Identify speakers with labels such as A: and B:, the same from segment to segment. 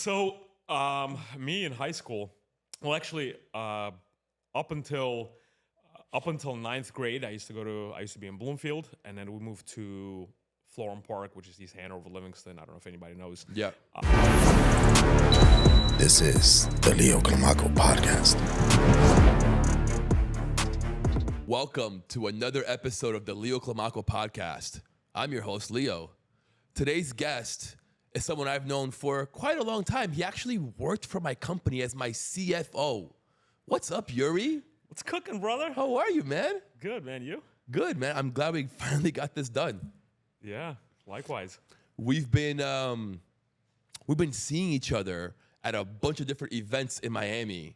A: Me in high school, well, actually, up until ninth grade, I used to be in Bloomfield, and then we moved to Florham Park, which is East Hanover, Livingston. I don't know if anybody knows.
B: Yeah.
C: This is the Leo Climaco Podcast.
B: Welcome to another episode of the Leo Climaco Podcast. I'm your host, Leo. Today's guest is someone I've known for quite a long time. He actually worked for my company as my CFO. What's up, Yuri?
A: What's cooking, brother?
B: How are you, man?
A: Good, man. You?
B: Good, man. I'm glad we finally got this done.
A: Yeah, likewise.
B: We've been seeing each other at a bunch of different events in Miami.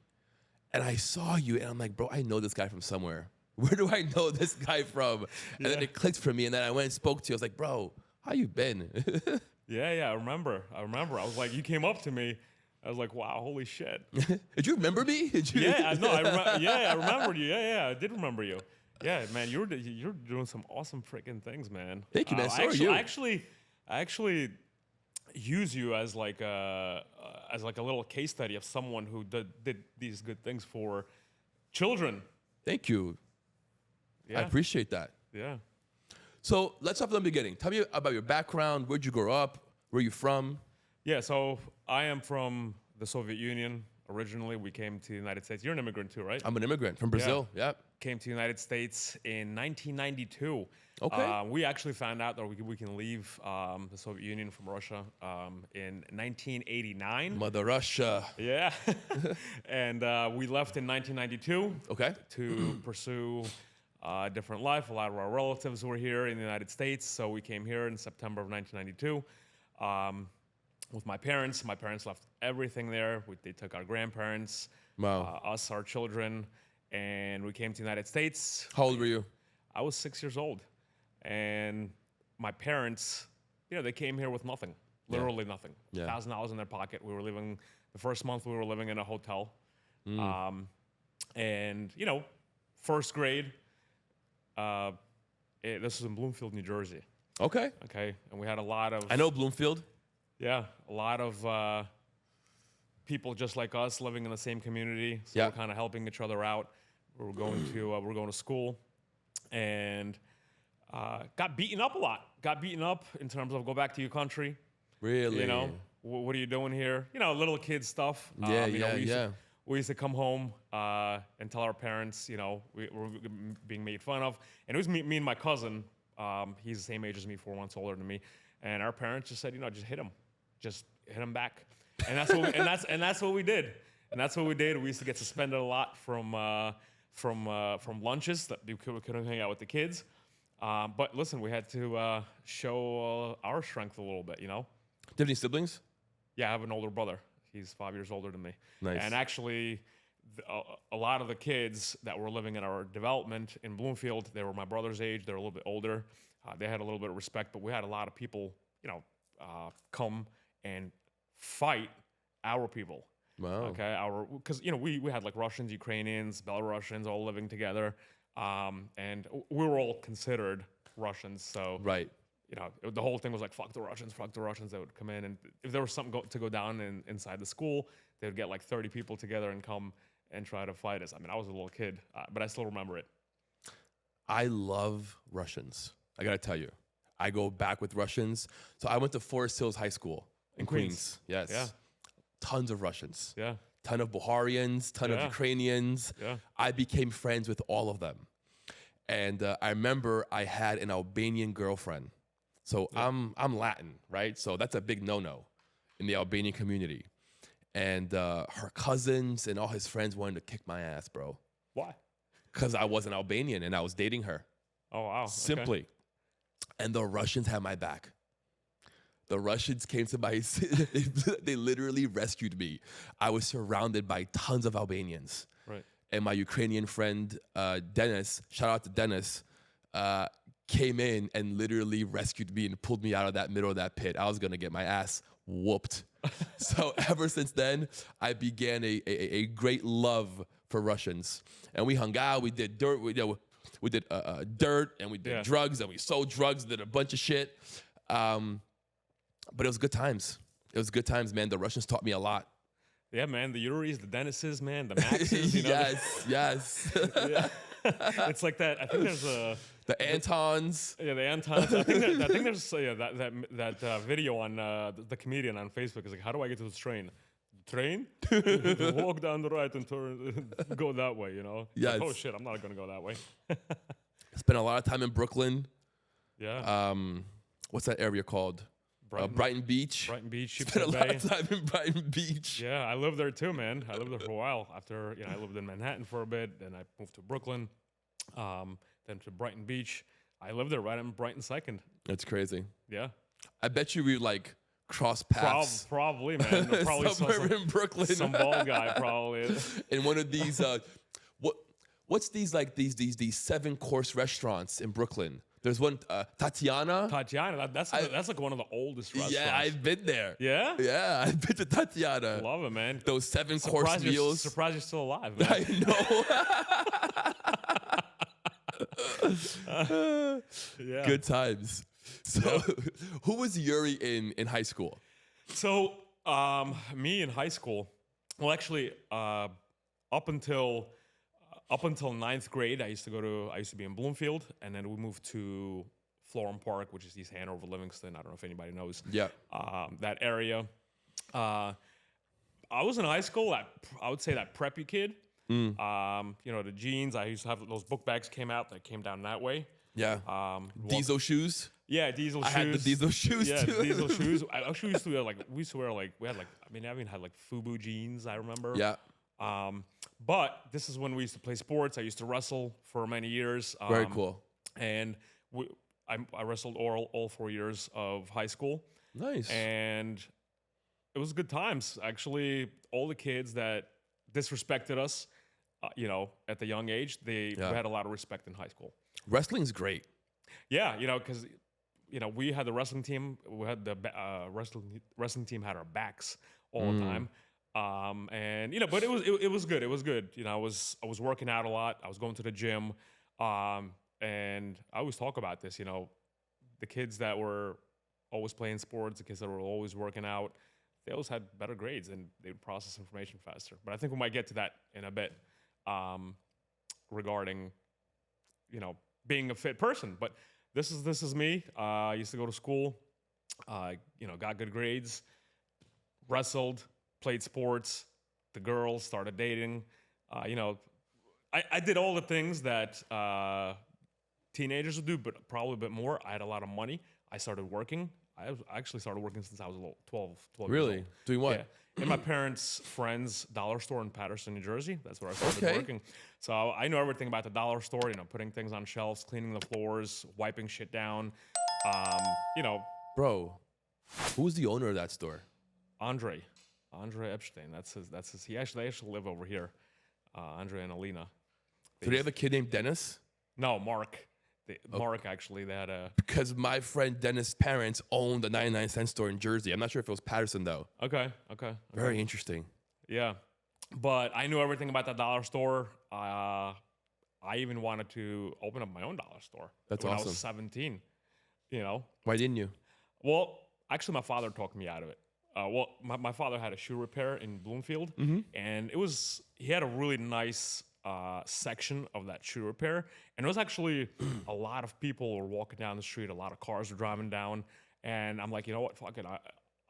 B: And I saw you, and I'm like, bro, I know this guy from somewhere. Where do I know this guy from? And then it clicked for me, and then I went and spoke to you. I was like, bro, how you been?
A: Yeah, I remember. I was like, you came up to me. I was like, wow, holy shit.
B: Did you remember me?
A: Yeah, I remembered you. Yeah, I did remember you. Yeah, man, you're doing some awesome freaking things, man.
B: Thank you, man. So are you.
A: I actually use you as like a little case study of someone who did these good things for children.
B: Thank you.
A: Yeah.
B: I appreciate that.
A: Yeah.
B: So let's start from the beginning. Tell me about your background. Where'd you grow up? Where are you from?
A: Yeah, so I am from the Soviet Union. Originally, we came to the United States. You're an immigrant too, right?
B: I'm an immigrant from Brazil. Yeah.
A: Came to the United States in 1992.
B: Okay.
A: We actually found out that we can leave the Soviet Union from Russia in 1989.
B: Mother Russia.
A: Yeah. And we left in 1992
B: Okay.
A: to pursue a different life. A lot of our relatives were here in the United States, so we came here in September of 1992 with my parents. My parents left everything there. They took our grandparents,
B: Wow.
A: us, our children, and we came to the United States.
B: How old were you?
A: I was 6 years old, and my parents, they came here with nothing, literally nothing.
B: Yeah.
A: $1,000 in their pocket. We were living, the first month we were living in a hotel. And, first grade, this was in Bloomfield, New Jersey.
B: Okay.
A: Okay, and we had a lot of...
B: I know Bloomfield.
A: Yeah, a lot of people just like us living in the same community. So
B: Yeah.
A: we're kind of helping each other out. We were going to school, and got beaten up a lot. Got beaten up in terms of go back to your country.
B: Really?
A: What are you doing here? Little kid stuff.
B: Yeah.
A: We used to come home and tell our parents, we were being made fun of. And it was me and my cousin. He's the same age as me, 4 months older than me. And our parents just said, just hit him. Just hit him back. And that's what that's what we did. And that's what we did. We used to get suspended a lot from lunches that we couldn't hang out with the kids. But listen, we had to show our strength a little bit,
B: Do you have any siblings?
A: Yeah, I have an older brother. He's 5 years older than me.
B: Nice.
A: And actually, a lot of the kids that were living in our development in Bloomfield, they were my brother's age. They're a little bit older. They had a little bit of respect, but we had a lot of people, come and fight our people.
B: Wow.
A: Okay, because we had like Russians, Ukrainians, Belarusians all living together, and we were all considered Russians. So
B: Right.
A: The whole thing was like, fuck the Russians. They would come in, and if there was something to go down inside the school, they would get like 30 people together and come and try to fight us. I mean, I was a little kid, but I still remember it.
B: I love Russians. I gotta tell you, I go back with Russians. So I went to Forest Hills High School in Queens. Yes.
A: Yeah.
B: Tons of Russians.
A: Yeah.
B: Ton of Bulgarians, ton of
A: Yeah.
B: Ukrainians.
A: Yeah.
B: I became friends with all of them. And I remember I had an Albanian girlfriend. So I'm Latin, right? So that's a big no-no in the Albanian community. And her cousins and all his friends wanted to kick my ass, bro.
A: Why?
B: Because I was an Albanian and I was dating her.
A: Oh, wow.
B: Simply. And the Russians had my back. The Russians came to my they literally rescued me. I was surrounded by tons of Albanians.
A: Right.
B: And my Ukrainian friend, Dennis, shout out to Dennis, came in and literally rescued me and pulled me out of that middle of that pit. I was going to get my ass whooped. So ever since then, I began a great love for Russians. And we hung out, we did dirt, we did dirt, and we did drugs, and we sold drugs, did a bunch of shit. But it was good times. It was good times, man. The Russians taught me a lot.
A: Yeah, man. The Yuris, the Denises, man. The Maxes. You know?
B: Yes.
A: Yeah. It's like that. I think there's a.
B: The Antons.
A: Yeah, the Antons. I think there's that video on the comedian on Facebook is like, how do I get to this train? Train? Walk down the right and turn, go that way. You know?
B: Yes.
A: Like, oh shit, I'm not gonna go that way.
B: Spent a lot of time in Brooklyn.
A: Yeah.
B: What's that area called? Brighton Beach.
A: Brighton Beach.
B: Spent a lot of time in Brighton Beach.
A: Yeah, I lived there too, man. I lived there for a while. After I lived in Manhattan for a bit, then I moved to Brooklyn, then to Brighton Beach. I lived there right in Brighton Second.
B: That's crazy.
A: Yeah.
B: I bet you we like cross paths.
A: Probably, man. Probably
B: somewhere in Brooklyn.
A: Some bald guy, probably.
B: In one of these, what's these 7-course restaurants in Brooklyn? There's one, Tatiana.
A: Tatiana, that's like one of the oldest restaurants.
B: Yeah, I've been there.
A: Yeah?
B: Yeah, I've been to Tatiana.
A: Love it, man.
B: Those 7-course meals.
A: Surprised you're still alive, man.
B: I know.
A: Yeah.
B: Good times. So, who was Yuri in high school?
A: So, me in high school, well, actually, up until ninth grade, I used to be in Bloomfield, and then we moved to Florham Park, which is East Hanover, Livingston. I don't know if anybody knows.
B: Yeah.
A: That area. I was in high school. I would say that preppy kid. The jeans. I used to have those book bags came out that came down that way.
B: Yeah. Diesel shoes.
A: Yeah, diesel shoes.
B: I had the diesel shoes
A: yeah,
B: too.
A: Diesel shoes. I actually used to wear I even had like FUBU jeans. I remember.
B: Yeah.
A: But this is when we used to play sports. I used to wrestle for many years.
B: Very cool.
A: And I wrestled all 4 years of high school.
B: Nice.
A: And it was good times. Actually, all the kids that disrespected us, at the young age, we had a lot of respect in high school.
B: Wrestling's great.
A: Yeah, because we had the wrestling team. We had the wrestling team had our backs all the time. But it was good. It was good. I was working out a lot. I was going to the gym, and I always talk about this. The kids that were always playing sports, the kids that were always working out, they always had better grades and they would process information faster. But I think we might get to that in a bit, regarding, being a fit person. But this is me. I used to go to school, got good grades, wrestled, played sports, the girls, started dating. I did all the things that teenagers would do, but probably a bit more. I had a lot of money. I started working. I actually started working since I was 12
B: Really?
A: years old.
B: Doing what?
A: Yeah. In my parents' friend's dollar store in Paterson, New Jersey. That's where I started working. So I know everything about the dollar store, putting things on shelves, cleaning the floors, wiping shit down.
B: Bro, who was the owner of that store?
A: Andre Epstein. That's his. They actually live over here. Andre and Alina.
B: Do they have a kid named Dennis?
A: No, Mark. Mark, actually, they had a...
B: Because my friend Dennis' parents owned a 99-cent store in Jersey. I'm not sure if it was Paterson, though.
A: Okay.
B: Very interesting.
A: Yeah. But I knew everything about that dollar store. I even wanted to open up my own dollar store.
B: That's
A: when
B: awesome.
A: I was 17,
B: Why didn't you?
A: Well, actually, my father talked me out of it. My father had a shoe repair in Bloomfield, and he had a really nice section of that shoe repair, and it was actually a lot of people were walking down the street, a lot of cars were driving down, and I'm like, you know what, fuck it,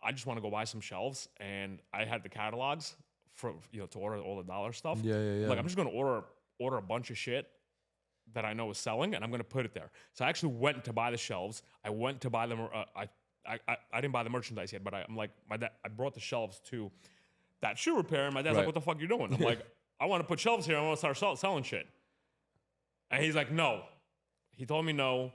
A: I just want to go buy some shelves, and I had the catalogs for to order all the dollar stuff.
B: Yeah.
A: Like, I'm just gonna order a bunch of shit that I know is selling, and I'm gonna put it there. So I actually went to buy the shelves. I went to buy them. I didn't buy the merchandise yet, but I'm like, my dad, I brought the shelves to that shoe repair, and my dad's like, what the fuck you doing? I'm like, I want to put shelves here. I want to start selling shit. And he's like, no. He told me no.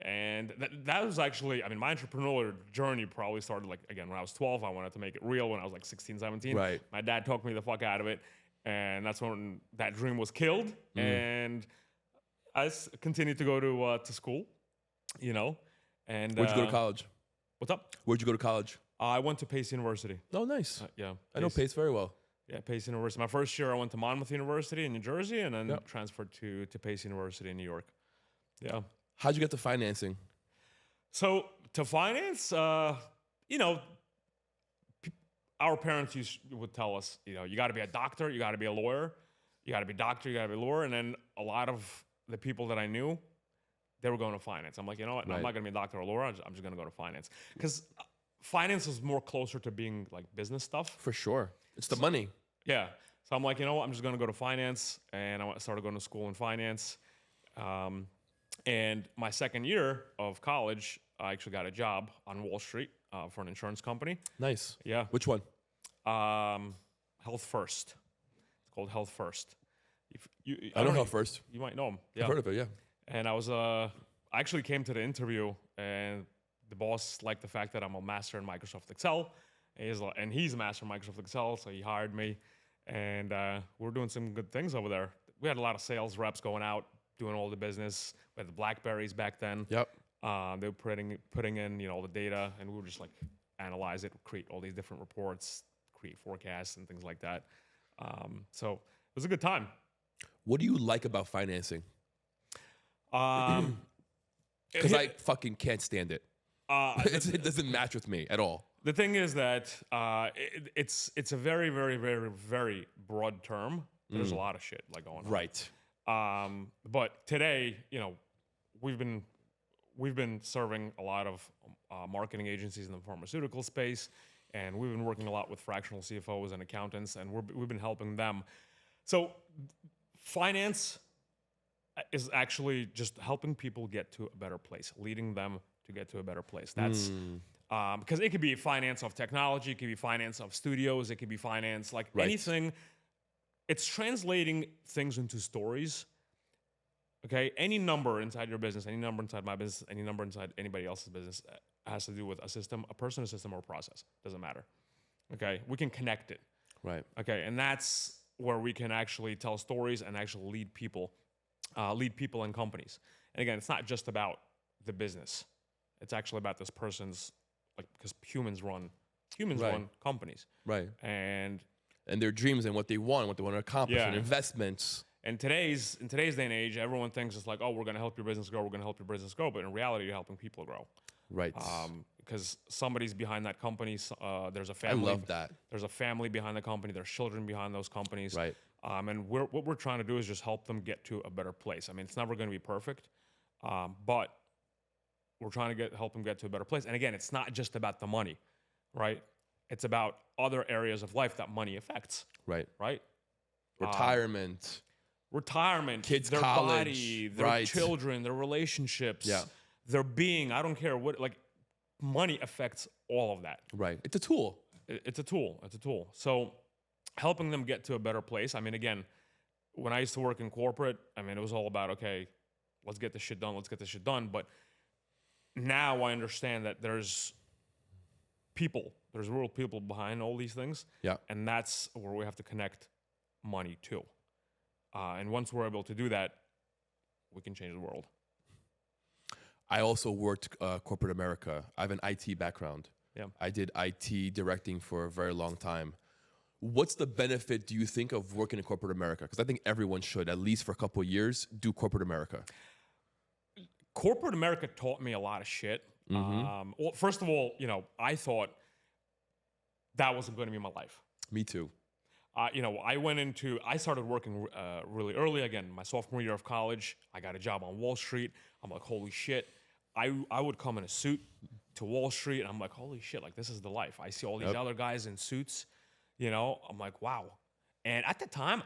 A: And that was actually, my entrepreneurial journey probably started, when I was 12. I wanted to make it real when I was 16, 17.
B: Right.
A: My dad talked me the fuck out of it. And that's when that dream was killed. And I continued to go to school, And
B: Where'd you go to college?
A: What's up?
B: Where'd you go to college?
A: I went to Pace University.
B: Oh, nice.
A: Yeah.
B: I know Pace very well.
A: Yeah, Pace University. My first year, I went to Monmouth University in New Jersey, and then transferred to Pace University in New York. Yeah.
B: How'd you get the financing?
A: So to finance, our parents would tell us, you got to be a doctor, you got to be a lawyer, you got to be a doctor, you got to be a lawyer. And then a lot of the people that I knew, they were going to finance. I'm like, you know what? No, I'm not going to be a doctor or a lawyer. I'm just going to go to finance. Because finance is more closer to being like business stuff.
B: For sure. It's the money.
A: Yeah. So I'm like, you know what? I'm just going to go to finance. And I started going to school in finance. And my second year of college, I actually got a job on Wall Street for an insurance company.
B: Nice.
A: Yeah.
B: Which one?
A: Health First. It's called Health First.
B: I know Health First.
A: You might know them. Yeah.
B: I've heard of it, yeah.
A: And I actually came to the interview, and the boss liked the fact that I'm a master in Microsoft Excel. And he's a master in Microsoft Excel, so he hired me. And we're doing some good things over there. We had a lot of sales reps going out, doing all the business. We had the BlackBerries back then.
B: Yep.
A: They were putting in, all the data, and we would just like analyze it, create all these different reports, create forecasts and things like that. So it was a good time.
B: What do you like about financing?
A: Um,
B: Because I fucking can't stand it. It doesn't match with me at all.
A: The thing is that it's a very, very, very, very broad term. There's a lot of shit like going on.
B: Right.
A: But today, we've been serving a lot of marketing agencies in the pharmaceutical space, and we've been working a lot with fractional CFOs and accountants, and we've been helping them. So finance is actually just helping people get to a better place, leading them to get to a better place. That's because it could be finance of technology, it could be finance of studios, it could be finance like anything. It's translating things into stories. Okay, any number inside your business, any number inside my business, any number inside anybody else's business has to do with a system, a person, a system, or a process. Doesn't matter. Okay, we can connect it.
B: Right.
A: Okay, and that's where we can actually tell stories and actually lead people and companies. And again, it's not just about the business. It's actually about this person's, because humans run companies.
B: Right.
A: And
B: their dreams and what they want to accomplish, and investments.
A: And in today's day and age, everyone thinks it's like, oh, we're going to help your business grow. We're going to help your business grow. But in reality, you're helping people grow.
B: Right.
A: Because somebody's behind that company. There's a family.
B: I love that.
A: There's a family behind the company. There's children behind those companies.
B: Right.
A: And what we're trying to do is just help them get to a better place. I mean, it's never going to be perfect, but we're trying to help them get to a better place. And again, it's not just about the money, right? It's about other areas of life that money affects.
B: Right.
A: Right.
B: Retirement.
A: Kids, their
B: college,
A: body, their children, their relationships, their being. I don't care what. Money affects all of that.
B: Right. It's a tool.
A: It's a tool. So helping them get to a better place. I mean, again, when I used to work in corporate, I mean, it was all about, okay, let's get this shit done. But now I understand that there's real people behind all these things.
B: Yeah.
A: And that's where we have to connect money to. And once we're able to do that, we can change the world.
B: I also worked corporate America. I have an IT background.
A: Yeah.
B: I did IT directing for a very long time. What's the benefit, do you think, of working in corporate America? Because I think everyone should, at least for a couple of years, do corporate America.
A: Corporate America taught me a lot of shit. Well, first of all, I thought that wasn't going to be my life.
B: Me too.
A: I started working really early. Again, my sophomore year of college, I got a job on Wall Street. I'm like, holy shit. I would come in a suit to Wall Street, and I'm like, holy shit, like this is the life. I see all these other guys in suits, I'm like, wow. And at the time,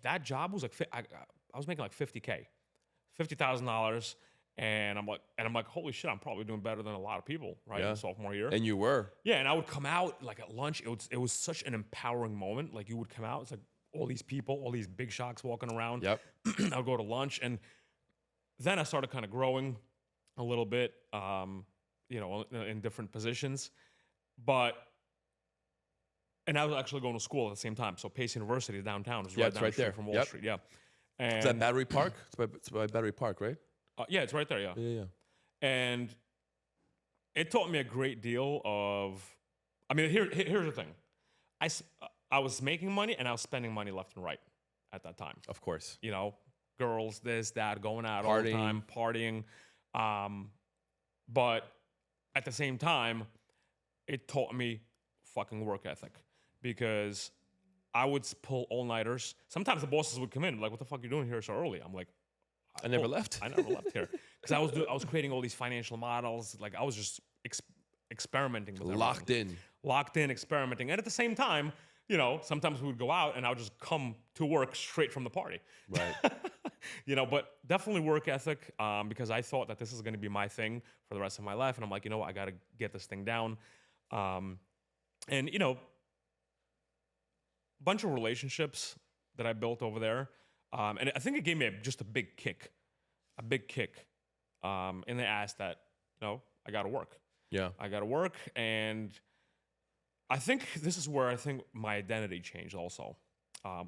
A: that job was like, I was making like $50K, $50,000. And I'm like, holy shit, I'm probably doing better than a lot of people, right? In sophomore year.
B: And you were.
A: Yeah, and I would come out like at lunch. It was such an empowering moment. Like you would come out, it's like all these people, all these big shots walking around.
B: Yep.
A: I would go to lunch, and then I started kind of growing a little bit, in different positions. And I was actually going to school at the same time. So Pace University downtown was right down the street from Wall Street. Yeah. And
B: is that Battery Park? It's by Battery Park, right?
A: Yeah, it's right there, yeah.
B: Yeah.
A: And it taught me a great deal of, here's the thing. I was making money and I was spending money left and right at that time.
B: Of course.
A: Girls, this, that, going out all the time, partying. But at the same time, it taught me fucking work ethic, because I would pull all-nighters. Sometimes the bosses would come in like, "What the fuck are you doing here so early?" I'm like,
B: I never left.
A: I never left here because I was creating all these financial models. Like I was just experimenting with everything. Locked in, experimenting, and at the same time, you know, sometimes we would go out and I would just come to work straight from the party.
B: Right.
A: You know, but definitely work ethic, because I thought that this is going to be my thing for the rest of my life, and I'm like, you know what, I got to get this thing down, and you know, bunch of relationships that I built over there. And I think it gave me just a big kick in the ass that, you know, I got to work.
B: Yeah.
A: I got to work. And I think this is where I think my identity changed also.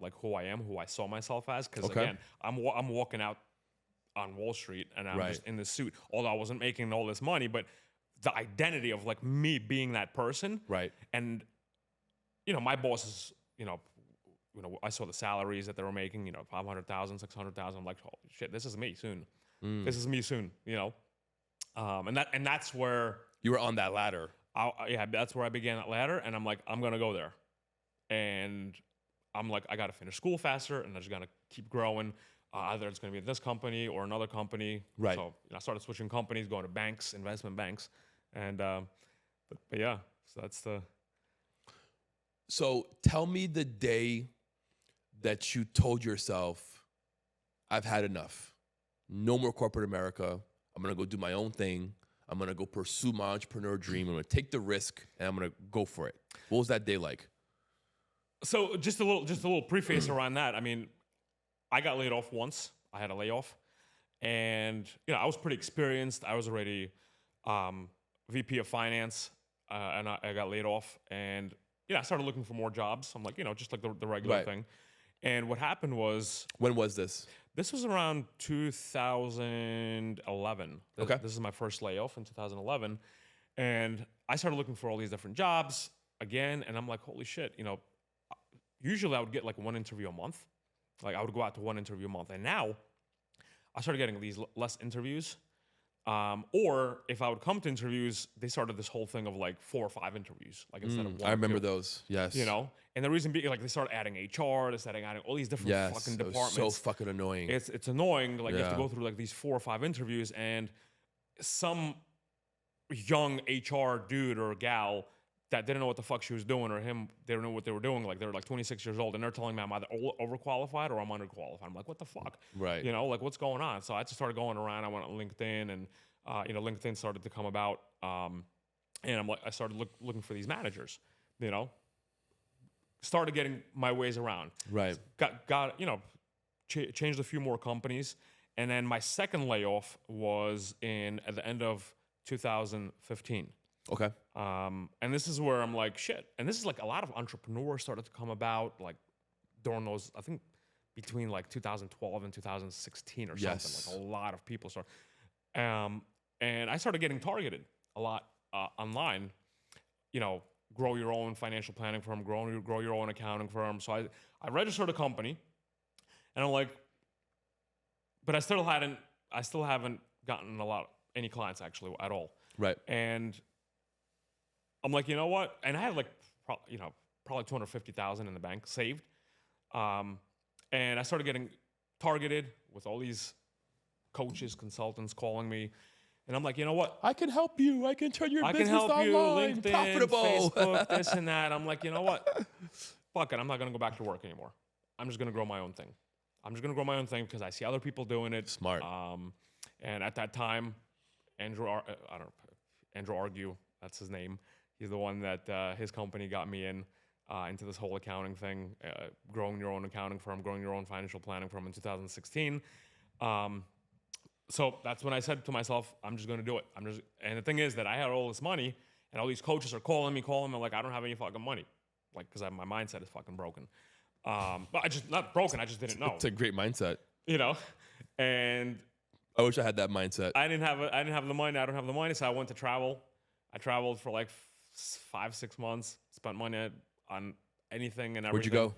A: Like who I am, who I saw myself as. Because again, I'm walking out on Wall Street and I'm just in this suit. Although I wasn't making all this money, but the identity of like me being that person.
B: Right.
A: And, you know, my bosses, you know, I saw the salaries that they were making, you know, 500,000, 600,000. I'm like, holy shit, this is me soon. This is me soon, you know? And that's where
B: you were on that ladder.
A: That's where I began that ladder. And I'm like, I'm going to go there. And I'm like, I got to finish school faster and I'm just going to keep growing. Either it's going to be this company or another company.
B: Right.
A: So I started switching companies, going to banks, investment banks. And, but yeah, so that's the.
B: So tell me the day that you told yourself, I've had enough. No more corporate America. I'm going to go do my own thing. I'm going to go pursue my entrepreneur dream. I'm going to take the risk and I'm going to go for it. What was that day like?
A: So just a little preface around that. I mean, I got laid off once. I had a layoff, and you know, I was pretty experienced. I was already VP of finance, and I got laid off. And I started looking for more jobs. I'm like, just like the regular thing. And what happened was,
B: when was this?
A: This was around 2011.
B: Okay.
A: This is my first layoff in 2011, and I started looking for all these different jobs again. And I'm like, holy shit, usually I would get like one interview a month. Like I would go out to one interview a month. And now I started getting these less interviews. Or if I would come to interviews, they started this whole thing of like 4 or 5 interviews, like instead of one.
B: I remember
A: 2.
B: those. Yes.
A: And the reason being, like, they started adding HR, they started adding all these different fucking departments.
B: So fucking annoying.
A: It's annoying. Like you have to go through like these 4 or 5 interviews, and some young HR dude or gal that didn't know what the fuck she was doing, or him, they don't know what they were doing. Like they were like 26 years old, and they're telling me I'm either overqualified or I'm underqualified. I'm like, what the fuck?
B: Right.
A: Like what's going on? So I just started going around. I went on LinkedIn, and LinkedIn started to come about, and I started looking for these managers. Started getting my ways around.
B: Right.
A: Got changed a few more companies, and then my second layoff was at the end of 2015.
B: Okay.
A: And this is where I'm like, shit. And this is like a lot of entrepreneurs started to come about, like during those, I think between like 2012 and 2016 or something. Like a lot of people started. And I started getting targeted a lot online. Grow your own financial planning firm, grow your own accounting firm. So I registered a company, and I'm like, but I still haven't gotten any clients actually at all.
B: Right.
A: And I'm like, you know what? And I had like, probably 250,000 in the bank saved. And I started getting targeted with all these coaches, consultants calling me. And I'm like, you know what?
B: I can help you. I can turn your business
A: online. I can help you, LinkedIn,
B: profitable.
A: Facebook, this and that. I'm like, you know what? Fuck it. I'm not going to go back to work anymore. I'm just going to grow my own thing. Because I see other people doing it.
B: Smart.
A: And at that time, Andrew Argue, that's his name. He's the one that his company got me into this whole accounting thing, growing your own accounting firm, growing your own financial planning firm in 2016. So that's when I said to myself, I'm just going to do it. And the thing is that I had all this money, and all these coaches are calling me, and like, I don't have any fucking money. Like, because my mindset is fucking broken. But not broken, I just didn't know.
B: It's a great mindset.
A: And
B: I wish I had that mindset.
A: I didn't have the money. I don't have the money. So I went to travel. I traveled for like 5-6 months, spent money on anything and everything.
B: Where'd you go?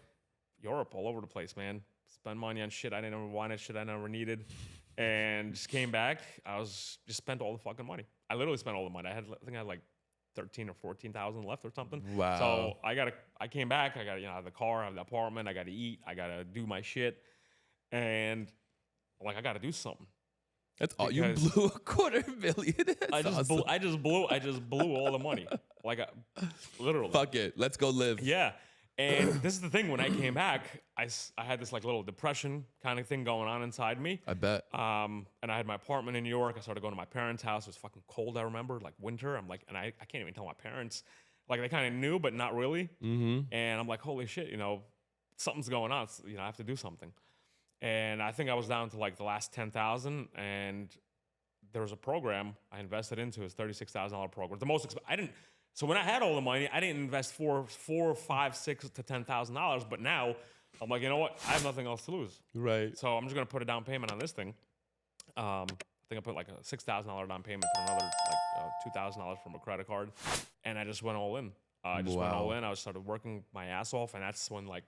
A: Europe, all over the place, man. Spent money on shit I never wanted, shit I never needed. And just came back. Just spent all the fucking money. I literally spent all the money. I think I had like 13 or 14,000 left or something.
B: Wow.
A: So I came back. I got I have the car, I have the apartment. I got to eat. I got to do my shit, and like I got to do something.
B: That's all. You blew $250,000.
A: I just blew all the money. Like literally.
B: Fuck it. Let's go live.
A: Yeah. And this is the thing. When I came back, I had this like little depression kind of thing going on inside me.
B: I bet.
A: And I had my apartment in New York. I started going to my parents' house. It was fucking cold. I remember, like winter. I'm like, and I can't even tell my parents. Like they kind of knew, but not really. Mm-hmm. And I'm like, holy shit, something's going on. I have to do something. And I think I was down to like the last 10,000, and there was a program I invested into. It's $36,000 program. The most So when I had all the money, I didn't invest $4, $5, $6 to $10,000. But now I'm like, you know what? I have nothing else to lose.
B: Right.
A: So I'm just gonna put a down payment on this thing. I think I put like a $6,000 down payment for another like $2,000 from a credit card, and I just went all in. I just went all in. I started working my ass off, and that's when like.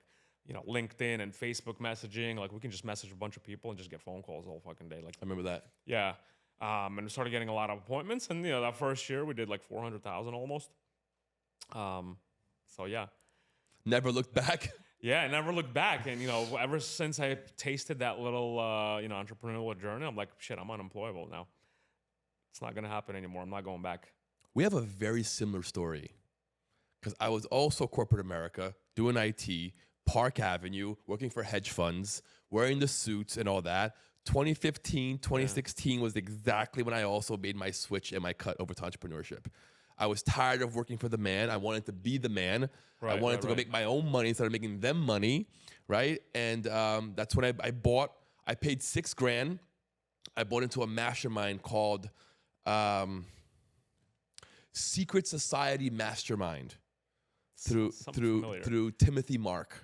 A: LinkedIn and Facebook messaging, like we can just message a bunch of people and just get phone calls all fucking day. Like
B: I remember that.
A: Yeah. And we started getting a lot of appointments. And, that first year we did like 400,000 almost. So yeah.
B: Never looked back.
A: Yeah, I never looked back. And, ever since I tasted that little, entrepreneurial journey, I'm like, shit, I'm unemployable now. It's not going to happen anymore. I'm not going back.
B: We have a very similar story because I was also corporate America doing IT, Park Avenue, working for hedge funds, wearing the suits and all that. 2015, 2016 was exactly when I also made my switch and my cut over to entrepreneurship. I was tired of working for the man. I wanted to be the man. I wanted to go make my own money instead of making them money, right? And that's when I paid $6,000. I bought into a mastermind called Secret Society Mastermind through Timothy Mark.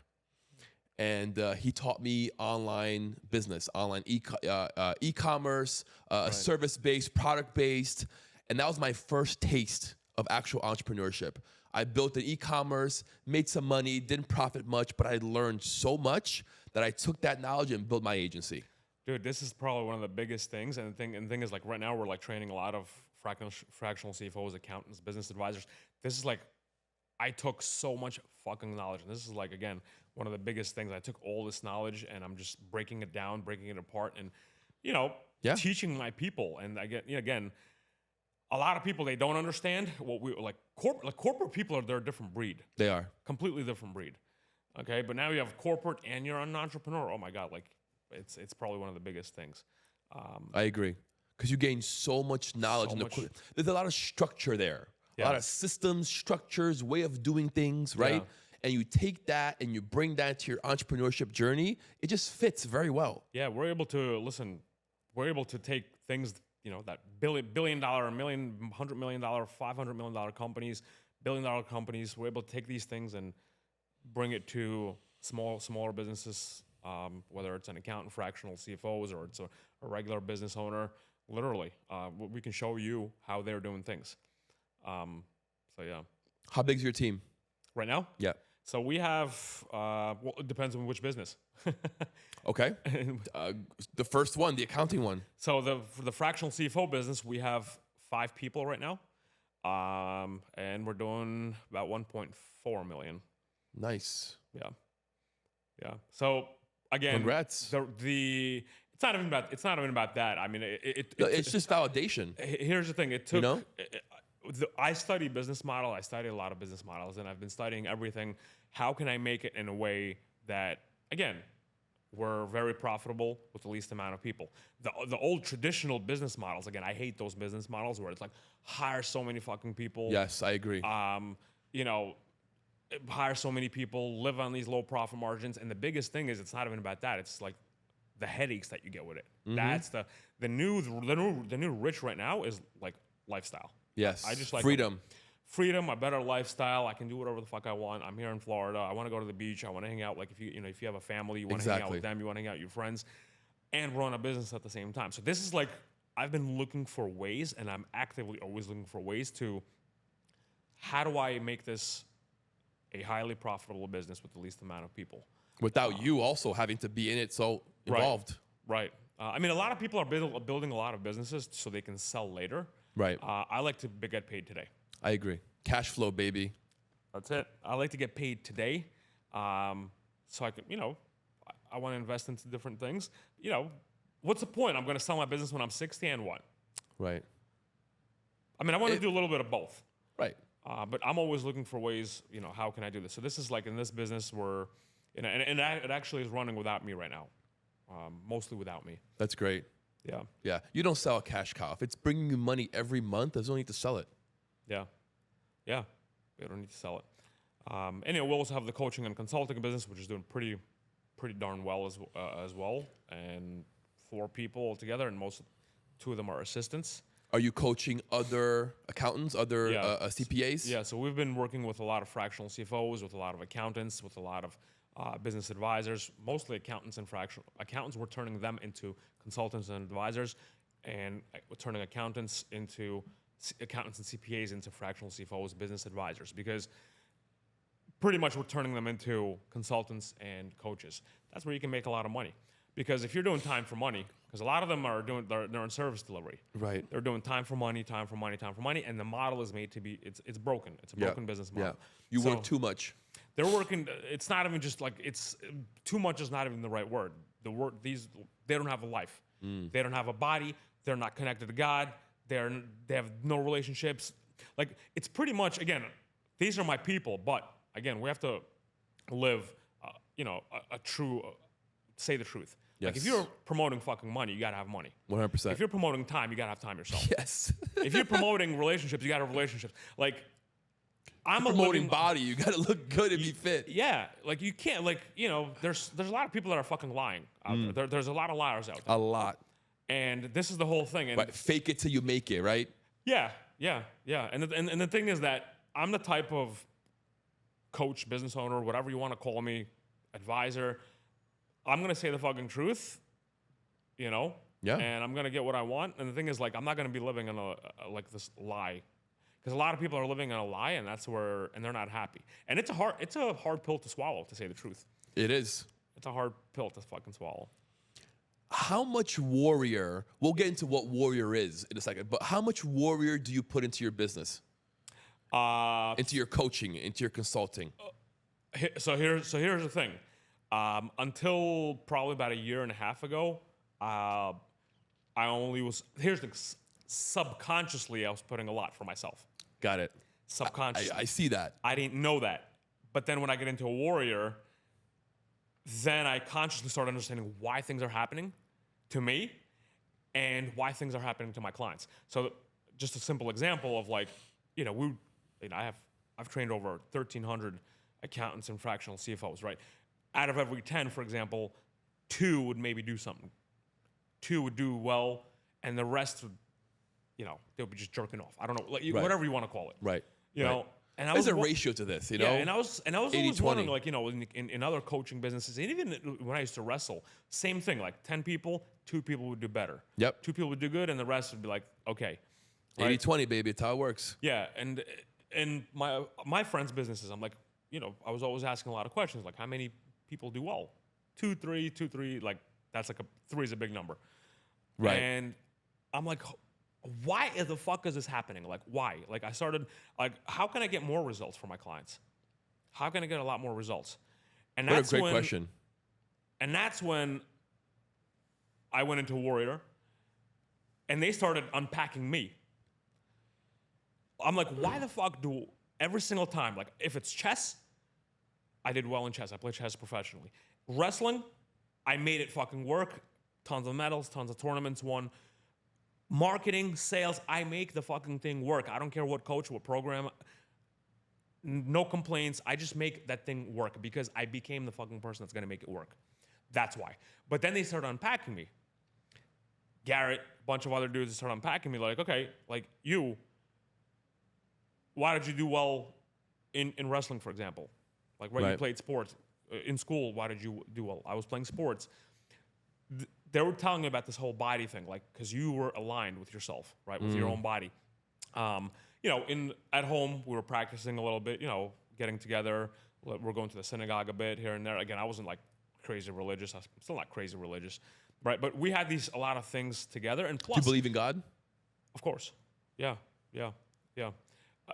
B: And he taught me online business, online e-commerce, service-based, product-based. And that was my first taste of actual entrepreneurship. I built an e-commerce, made some money, didn't profit much, but I learned so much that I took that knowledge and built my agency.
A: Dude, this is probably one of the biggest things. And the thing is, like right now, we're like training a lot of fractional CFOs, accountants, business advisors. This is like, I took so much fucking knowledge. And this is like, again, one of the biggest things. I took all this knowledge and I'm just breaking it down, breaking it apart, and teaching my people. And again, a lot of people, they don't understand what we like. Corporate people they're a different breed.
B: They are
A: completely different breed. Okay, but now you have corporate and you're an entrepreneur. Oh my God, like it's probably one of the biggest things.
B: I agree because you gain so much knowledge. There's a lot of structure there. A lot of systems, structures, way of doing things, right? Yeah. And you take that and you bring that to your entrepreneurship journey, it just fits very well.
A: Yeah, we're able to take things, that billion dollar, $1 million, $100 million, $500 million companies, $1 billion companies. We're able to take these things and bring it to smaller businesses, whether it's an accountant, fractional CFOs, or it's a regular business owner. Literally, we can show you how they're doing things. So yeah.
B: How big is your team
A: right now?
B: Yeah.
A: So we have, it depends on which business.
B: Okay. The first one, the accounting one.
A: So for the fractional CFO business, we have 5 people right now. And we're doing about 1.4 million.
B: Nice.
A: Yeah. Yeah. So again,
B: congrats.
A: It's not even about that. I mean,
B: it's just validation.
A: Here's the thing. It took, I study business model. I study a lot of business models, and I've been studying everything. How can I make it in a way that, again, we're very profitable with the least amount of people? The old traditional business models, again, I hate those business models where it's like hire so many fucking people.
B: Yes, I agree.
A: Hire so many people, live on these low profit margins, and the biggest thing is it's not even about that. It's like the headaches that you get with it. Mm-hmm. That's the new rich right now is like lifestyle.
B: Yes,
A: I just like
B: freedom,
A: a better lifestyle. I can do whatever the fuck I want. I'm here in Florida. I want to go to the beach. I want to hang out. Like if you have a family, you want to hang out with them. You want to hang out with your friends, and run a business at the same time. So this is like I've been looking for ways, and I'm actively always looking for ways to. How do I make this a highly profitable business with the least amount of people?
B: Without you also having to be in it so involved.
A: Right. I mean, a lot of people are building a lot of businesses so they can sell later.
B: Right.
A: I like to get paid today.
B: I agree. Cash flow, baby.
A: That's it. I like to get paid today, so I can, I want to invest into different things. What's the point? I'm going to sell my business when I'm 60 and what?
B: Right.
A: I mean, I want to do a little bit of both.
B: Right.
A: But I'm always looking for ways, how can I do this? So this is like in this business where, and it actually is running without me right now, mostly without me.
B: That's great.
A: Yeah.
B: Yeah. You don't sell a cash cow. If it's bringing you money every month, there's no need to sell it.
A: Yeah. Yeah. We don't need to sell it. And we also have the coaching and consulting business, which is doing pretty darn well as well. And 4 people altogether, and two of them are assistants.
B: Are you coaching other accountants, other CPAs?
A: Yeah, so we've been working with a lot of fractional CFOs, with a lot of accountants, with a lot of business advisors, mostly accountants and fractional accountants. We're turning them into consultants and advisors, and we're turning accountants and CPAs into fractional CFOs, business advisors, because pretty much we're turning them into consultants and coaches. That's where you can make a lot of money. Because if you're doing time for money, because a lot of them they're in service delivery.
B: Right.
A: They're doing time for money, and the model is made to be, it's broken. It's a broken business model.
B: Yeah. You work too much.
A: They're working, it's not even just like, too much is not even the right word. They don't have a life. They don't have a body. They're not connected to God. They have no relationships. Like, it's pretty much, again, these are my people, but again, we have to live, a true, say the truth.
B: Yes.
A: Like, if you're promoting fucking money, you gotta have money.
B: 100%.
A: If you're promoting time, you gotta have time yourself.
B: Yes.
A: If you're promoting relationships, you gotta have relationships. Like, I'm
B: promoting body, you gotta look good and be fit.
A: Yeah, like you can't, there's a lot of people that are fucking lying out there. There's a lot of liars out there.
B: A lot.
A: And this is the whole thing. And
B: right. Fake it till you make it, right?
A: Yeah. And the thing is that I'm the type of coach, business owner, whatever you want to call me, advisor. I'm gonna say the fucking truth,
B: Yeah.
A: and I'm gonna get what I want. And the thing is, like, I'm not gonna be living in this lie, because a lot of people are living in a lie, and they're not happy. And it's a hard pill to swallow, to say the truth.
B: It is.
A: It's a hard pill to fucking swallow.
B: How much warrior, we'll get into what warrior is in a second, but how much warrior do you put into your business? Into your coaching, into your consulting?
A: So here's the thing. Until probably about a year and a half ago, subconsciously I was putting a lot for myself.
B: Got it.
A: Subconsciously.
B: I see that.
A: I didn't know that. But then when I get into a warrior, then I consciously start understanding why things are happening to me and why things are happening to my clients. So just a simple example of I've trained over 1,300 accountants and fractional CFOs, right? Out of every 10, for example, 2 would maybe do something. 2 would do well, and the rest would, they would be just jerking off. I don't know,
B: Right.
A: whatever you want to call it.
B: Right.
A: You know, and
B: there's a ratio to this,
A: Yeah, and I was always
B: 80-20.
A: wondering, in other coaching businesses, and even when I used to wrestle, same thing. Like 10 people, 2 people would do better.
B: Yep.
A: 2 people would do good, and the rest would be like, okay.
B: 80-20, baby. It's how it works.
A: Yeah, and my friends' businesses, I'm like, I was always asking a lot of questions, like how many people do well? 2, 3, like that's like 3 is a big number.
B: Right.
A: And I'm like, why the fuck is this happening? Like, why? Like, I started, how can I get more results for my clients? How can I get a lot more results? And
B: What a great question.
A: And that's when I went into Warrior, and they started unpacking me. I'm like, why the fuck do every single time, like if it's chess, I did well in chess. I played chess professionally. Wrestling, I made it fucking work. Tons of medals, tons of tournaments won. Marketing, sales, I make the fucking thing work. I don't care what coach, what program. No complaints. I just make that thing work because I became the fucking person that's gonna make it work. That's why. But then they started unpacking me. Garrett, a bunch of other dudes started unpacking me like, okay, like you, why did you do well in wrestling, for example? Like, right, you played sports. In school, why did you do well? I was playing sports. They were telling me about this whole body thing, like, because you were aligned with yourself, right, with your own body. At home, we were practicing a little bit, getting together. We're going to the synagogue a bit here and there. Again, I wasn't like crazy religious. I'm still not crazy religious, right? But we had a lot of things together. And plus,
B: Do you believe in God?
A: of course. Yeah.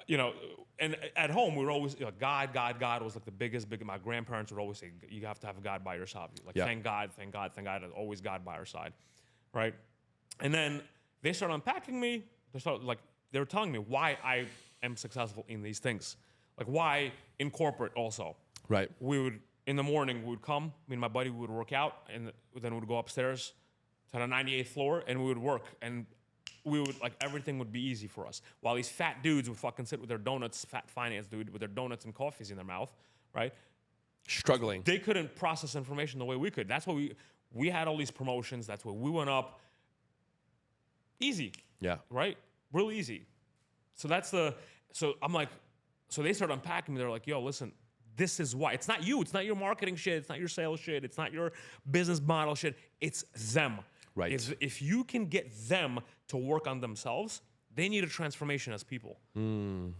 A: you know, and at home we were always, you know, God was like the biggest. My grandparents would always say, you have to have God by your side. Like,
B: Yeah.
A: thank God, there's always God by our side, right? And then they started unpacking me. They were telling me why I am successful in these things, like why in corporate also.
B: Right.
A: In the morning, we would come, me and my buddy would work out, and then we'd go upstairs to the 98th floor, and we would work, and we would, like, everything would be easy for us. While these fat dudes would fucking sit with their donuts, fat finance dude, with their donuts and coffees in their mouth, right?
B: Struggling.
A: They couldn't process information the way we could. That's why we had all these promotions. That's why we went up easy.
B: Yeah.
A: Right? Real easy. So I'm like, so they started unpacking me. They're like, yo, listen, this is why. It's not you. It's not your marketing shit. It's not your sales shit. It's not your business model shit. It's them.
B: Right.
A: If you can get them to work on themselves, they need a transformation as people. And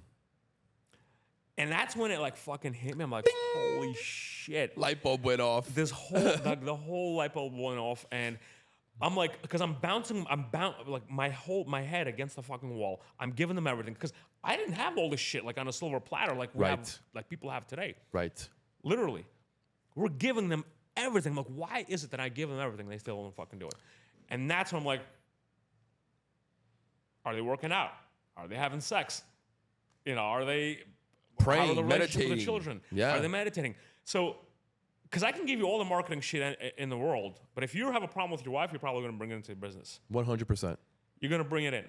A: that's when it like fucking hit me. I'm like, holy shit.
B: Light bulb went off.
A: This whole, like the whole light bulb went off, and I'm like, because I'm like my head against the fucking wall. I'm giving them everything because I didn't have all this shit like on a silver platter like we have, like people have today.
B: Right.
A: Literally, we're giving them everything. I'm like, why is it that I give them everything, they still don't fucking do it? And that's when I'm like, are they working out? Are they having sex? You know, are they
B: Praying,
A: how are the relationship
B: meditating.
A: with the children?
B: Yeah.
A: Are they meditating? So, because I can give you all the marketing shit in the world, but if you have a problem with your wife, you're probably going to bring it into your business.
B: 100%.
A: You're going to bring it in.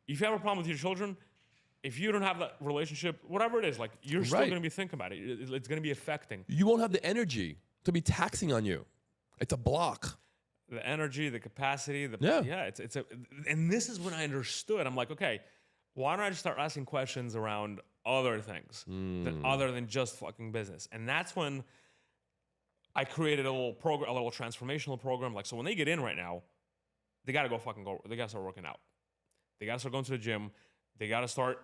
A: If you have a problem with your children, if you don't have that relationship, whatever it is, like you're still
B: Right.
A: going to be thinking about it. It's going to be affecting
B: You won't have the energy to be taxing on you. It's a block.
A: the energy, the capacity.
B: Yeah.
A: And this is when I understood. I'm like, okay, why don't I just start asking questions around other things other than just fucking business? And that's when I created a little program, a little transformational program. Like, so when they get in right now, they got to they got to start working out. They got to start going to the gym. They got to start,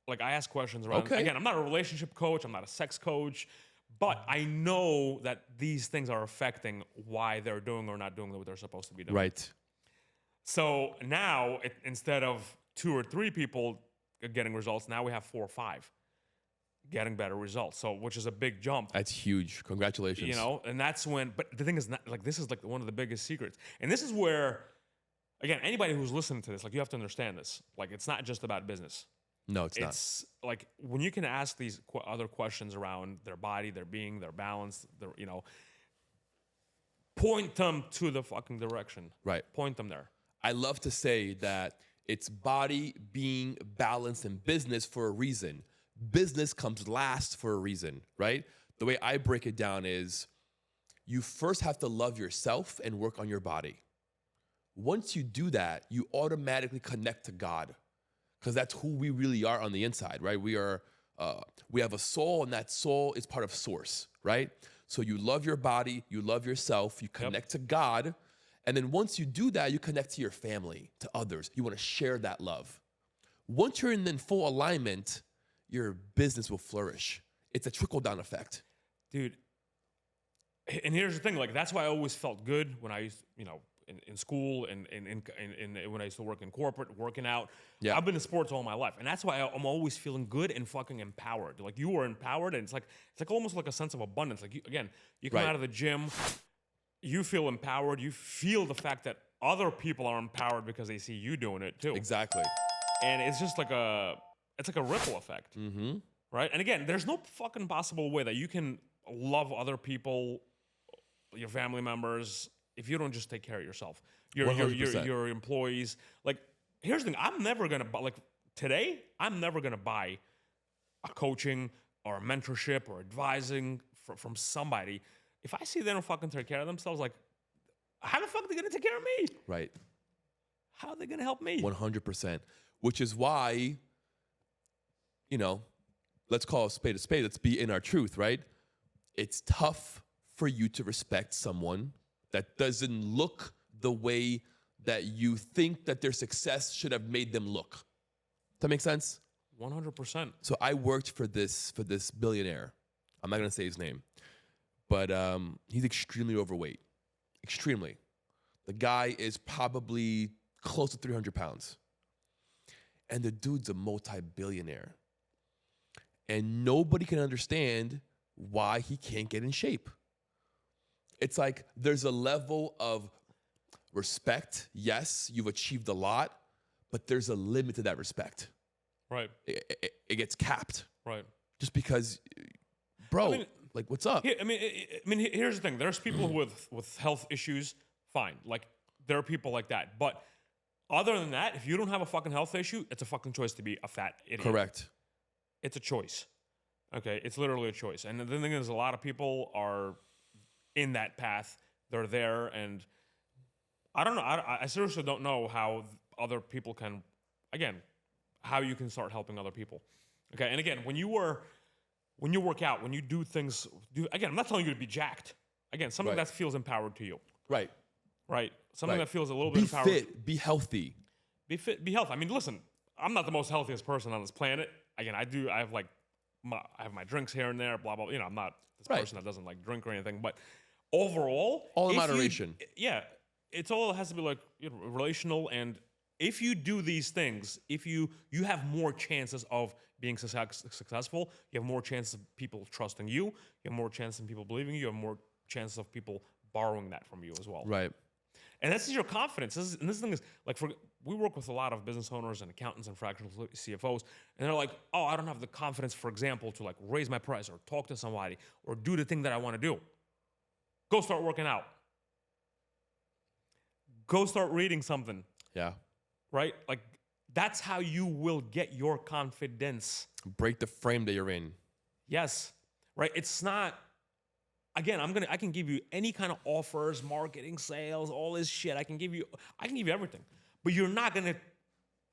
A: like, I ask questions around.
B: Okay.
A: Again, I'm not a relationship coach. I'm not a sex coach. But I know that these things are affecting why they're doing or not doing what they're supposed to be doing.
B: Right.
A: So now, instead of 2 or 3 people getting results, now we have 4 or 5 getting better results. So, which is a big jump.
B: That's huge. Congratulations.
A: You know, and that's when, but the thing is, not, like, this is like one of the biggest secrets. And this is where, again, anybody who's listening to this, like, you have to understand this. Like, it's not just about business.
B: No, it's not.
A: It's like when you can ask these other questions around their body, their being, their balance, you know, point them to the fucking direction.
B: Right.
A: Point them there.
B: I love to say that it's body, being, balance, and business for a reason. Business comes last for a reason, right? The way I break it down is you first have to love yourself and work on your body. Once you do that, you automatically connect to God because that's who we really are on the inside, right? We have a soul, and that soul is part of source, right? So you love your body, you love yourself, you connect to God. And then once you do that, you connect to your family, to others. You want to share that love. Once you're in full alignment, your business will flourish. It's a trickle-down effect.
A: Dude, and here's the thing, like, that's why I always felt good when I used, you know, in school and when I used to work in corporate, working out.
B: Yeah.
A: I've been in sports all my life. And that's why I'm always feeling good and fucking empowered. Like, you are empowered, and it's like almost like a sense of abundance. Like, you come out of the gym, you feel empowered. You feel the fact that other people are empowered because they see you doing it too.
B: Exactly.
A: And it's just like a ripple effect, right? And again, there's no fucking possible way that you can love other people, your family members, if you don't just take care of yourself, your employees. Like, here's the thing: I'm never gonna buy, like, today. I'm never gonna buy a coaching or a mentorship or advising from somebody if I see they don't fucking take care of themselves. Like, how the fuck are they gonna take care of me?
B: Right.
A: How are they gonna help me?
B: 100%. Which is why, you know, let's call a spade a spade. Let's be in our truth, right? It's tough for you to respect someone that doesn't look the way that you think that their success should have made them look. Does that make sense?
A: 100%.
B: So I worked for this billionaire. I'm not gonna say his name, but he's extremely overweight. Extremely. The guy is probably close to 300 pounds. And the dude's a multi-billionaire. and nobody can understand why he can't get in shape. It's like there's a level of respect. Yes, you've achieved a lot, but there's a limit to that respect.
A: Right.
B: It gets capped.
A: Right.
B: Just because, bro,
A: I mean,
B: like, what's up?
A: Here's the thing. There's people with health issues, fine. Like, there are people like that. But other than that, if you don't have a fucking health issue, it's a fucking choice to be a fat idiot.
B: Correct.
A: It's a choice. Okay? It's literally a choice. And the thing is, a lot of people are in that path. They're there, and I don't know. I seriously don't know how other people can, again, how you can start helping other people. Okay? And again, when you work out, when you do things, again, I'm not telling you to be jacked. Again, something
B: Right.
A: that feels empowered to you.
B: Right.
A: Right? Something
B: Right.
A: that feels a little
B: Be
A: bit empowered.
B: fit. Be healthy.
A: Be fit, be healthy. I mean, listen, I'm not the most healthiest person on this planet. Again, I have my drinks here and there, blah, blah. I'm not this
B: Right.
A: person that doesn't like drink or anything. But overall,
B: All in
A: if you-
B: moderation.
A: Yeah. It's all has to be like relational. And if you do these things, if you have more chances of being successful, you have more chances of people trusting you, you have more chances of people believing you have more chances of people borrowing that from you as well.
B: Right.
A: And that's your confidence. This thing is like, we work with a lot of business owners and accountants and fractional CFOs, and they're like, oh, I don't have the confidence, for example, to like raise my price or talk to somebody or do the thing that I want to do. Go start working out. Go start reading something,
B: Yeah.
A: right? Like, that's how you will get your confidence.
B: Break the frame that you're in.
A: Yes, right? It's not, again, I can give you any kind of offers, marketing, sales, all this shit. I can give you everything. But you're not gonna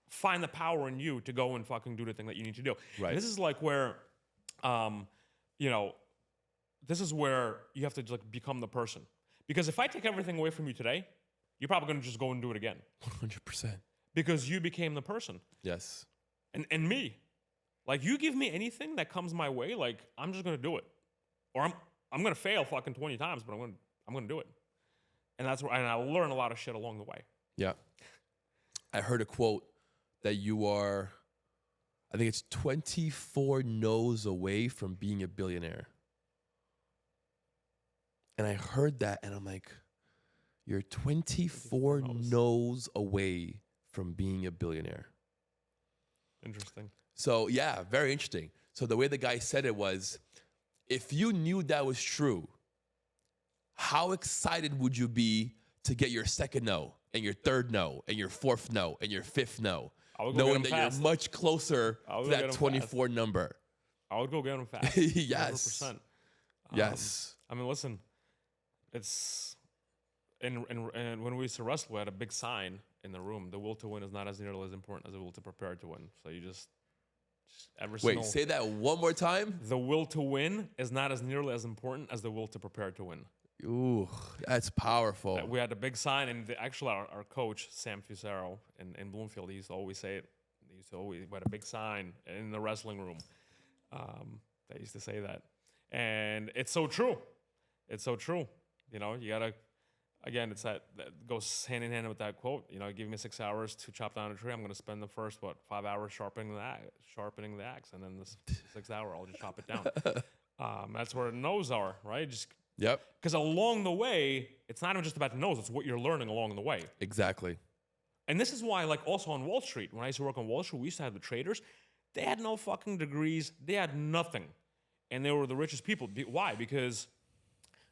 A: find the power in you to go and fucking do the thing that you need to do.
B: Right.
A: And this is like where, this is where you have to like become the person. Because if I take everything away from you today, you're probably gonna just go and do it again.
B: 100%.
A: Because you became the person.
B: Yes.
A: And me. Like, you give me anything that comes my way, like, I'm just gonna do it. Or I'm gonna fail fucking 20 times, but I'm gonna do it. And that's where, and I'll learn a lot of shit along the way.
B: Yeah. I heard a quote that you are, I think it's 24 no's away from being a billionaire. And I heard that and I'm like, you're 24 no's away from being a billionaire.
A: Interesting.
B: So yeah, very interesting. So the way the guy said it was, if you knew that was true, how excited would you be to get your second no and your third no and your fourth no and your fifth no,
A: I would go
B: knowing
A: get
B: that
A: 'em fast.
B: you're much closer
A: I would
B: to
A: go get
B: that
A: 'em
B: 24 number?
A: I would go get them fast.
B: Yes.
A: 100%.
B: Yes.
A: I mean, listen, it's, and when we used to wrestle, we had a big sign in the room. The will to win is not as nearly as important as the will to prepare to win. So you just every
B: Wait,
A: single,
B: say that one more time.
A: the will to win is not as nearly as important as the will to prepare to win.
B: Ooh, that's powerful.
A: We had a big sign, and actually our coach, Sam Fusaro in Bloomfield, he used to always say it. We had a big sign in the wrestling room. They used to say that. And it's so true. It's so true. You gotta, again, it's that goes hand in hand with that quote. Give me 6 hours to chop down a tree. I'm gonna spend the first, 5 hours sharpening the axe. And then the 6th hour, I'll just chop it down. That's where the no's are, right?
B: Yep,
A: Because along the way, it's not even just about the nose, it's what you're learning along the way.
B: exactly.
A: And this is why, like, also on Wall Street, when I used to work on Wall Street, we used to have the traders. They had no fucking degrees. They had nothing. And they were the richest people. Why? Because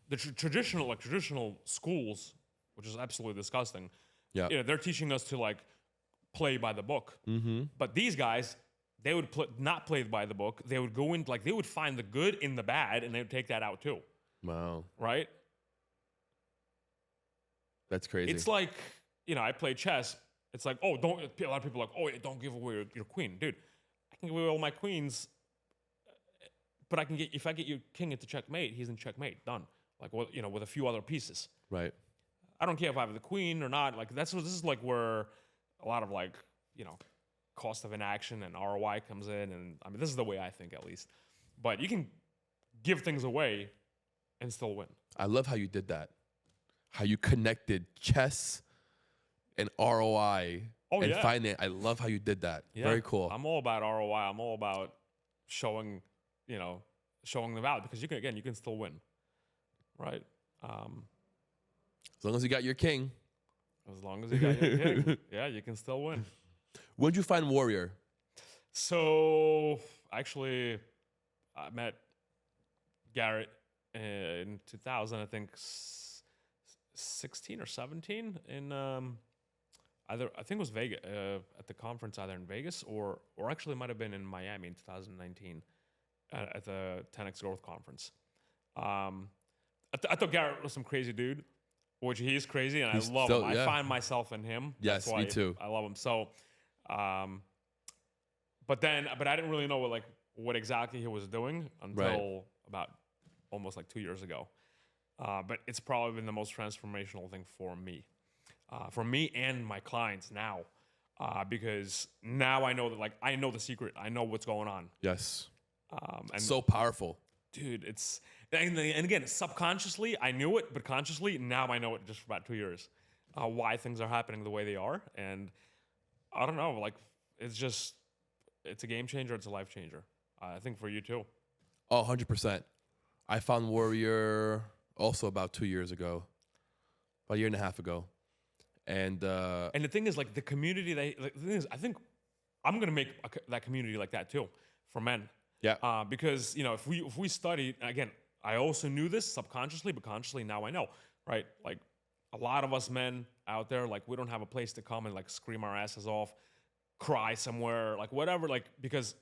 A: the traditional schools, which is absolutely disgusting,
B: Yeah.
A: they're teaching us to, like, play by the book. Mm-hmm. But these guys, they would not play by the book. They would go in, like, they would find the good in the bad, and they would take that out too.
B: Wow,
A: Right?
B: that's crazy.
A: It's like, I play chess. It's like, oh, don't. A lot of people are like, oh, yeah, don't give away your queen, dude. I can give away all my queens, but if I get your king into checkmate, he's in checkmate, done. Like, with a few other pieces.
B: right.
A: I don't care if I have the queen or not. Like, this is like where a lot of cost of inaction and ROI comes in, and I mean, this is the way I think, at least. But you can give things away and still win.
B: I love how you did that. How you connected chess and ROI and finance. I love how you did that.
A: Yeah.
B: Very cool.
A: I'm all about ROI. I'm all about showing showing the value, because you can still win, right?
B: As long as you got your king.
A: As long as you got your king, yeah, you can still win.
B: When did you find Warrior?
A: So actually, I met Garrett in 2000, I think 16 or 17 in either, I think it was Vegas, at the conference, either in Vegas or actually it might have been in Miami in 2019 at the 10X Growth Conference. I thought Garrett was some crazy dude, which he is crazy, and
B: He's
A: I love
B: still,
A: him.
B: yeah.
A: I find myself in him.
B: Yes,
A: That's why
B: me too.
A: I love him. So, but I didn't really know what exactly he was doing until about almost like 2 years ago. But it's probably been the most transformational thing for me and my clients now, because now I know that I know the secret. I know what's going on.
B: Yes.
A: And
B: So powerful.
A: dude, and again, subconsciously I knew it, but consciously now I know it just for about 2 years, why things are happening the way they are. And I don't know, it's a game changer. It's a life changer. I think for you too.
B: Oh, 100%. I found Warrior also about 2 years ago, about a year and a half ago. And
A: the thing is, the community, the thing is, I think I'm going to make that community like that too for men.
B: yeah,
A: Because, if we study, again, I also knew this subconsciously, but consciously now I know, right? Like a lot of us men out there, we don't have a place to come and scream our asses off, cry somewhere, whatever, because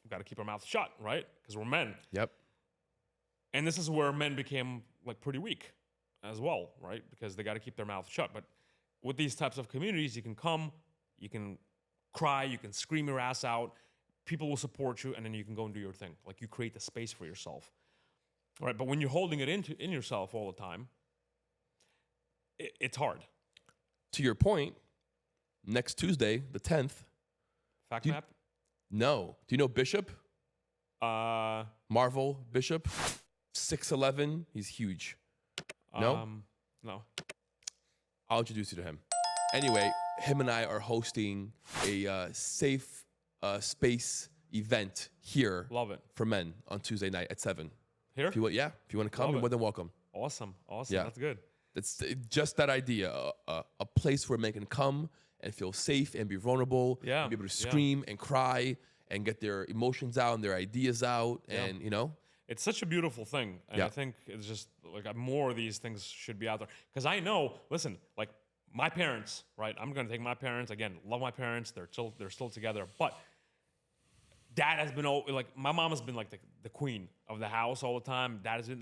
A: we've got to keep our mouth shut, right? Because we're men.
B: yep.
A: And this is where men became pretty weak as well, right? Because they got to keep their mouth shut. But with these types of communities, you can come, you can cry, you can scream your ass out, people will support you, and then you can go and do your thing. You create the space for yourself, right? But when you're holding it in yourself all the time, it's hard.
B: To your point, next Tuesday, the 10th.
A: Fact map?
B: No. Do you know Bishop?
A: Uh,
B: Marvel Bishop? 6'11". He's huge. No?
A: No.
B: I'll introduce you to him. Anyway, him and I are hosting a safe space event here
A: Love it.
B: for men on Tuesday night at 7.
A: Here?
B: If you want to come,
A: Love
B: you're
A: it.
B: more than welcome.
A: Awesome.
B: Yeah.
A: That's good.
B: It's just that idea, a place where men can come and feel safe and be vulnerable,
A: Yeah,
B: and be able to
A: yeah.
B: scream and cry and get their emotions out and their ideas out, and
A: It's such a beautiful thing. And
B: Yeah.
A: I think it's just more of these things should be out there. Because I know, listen, my parents, right? I'm going to take my parents, again, love my parents. They're still together. But dad has been, my mom has been the queen of the house all the time. Dad has been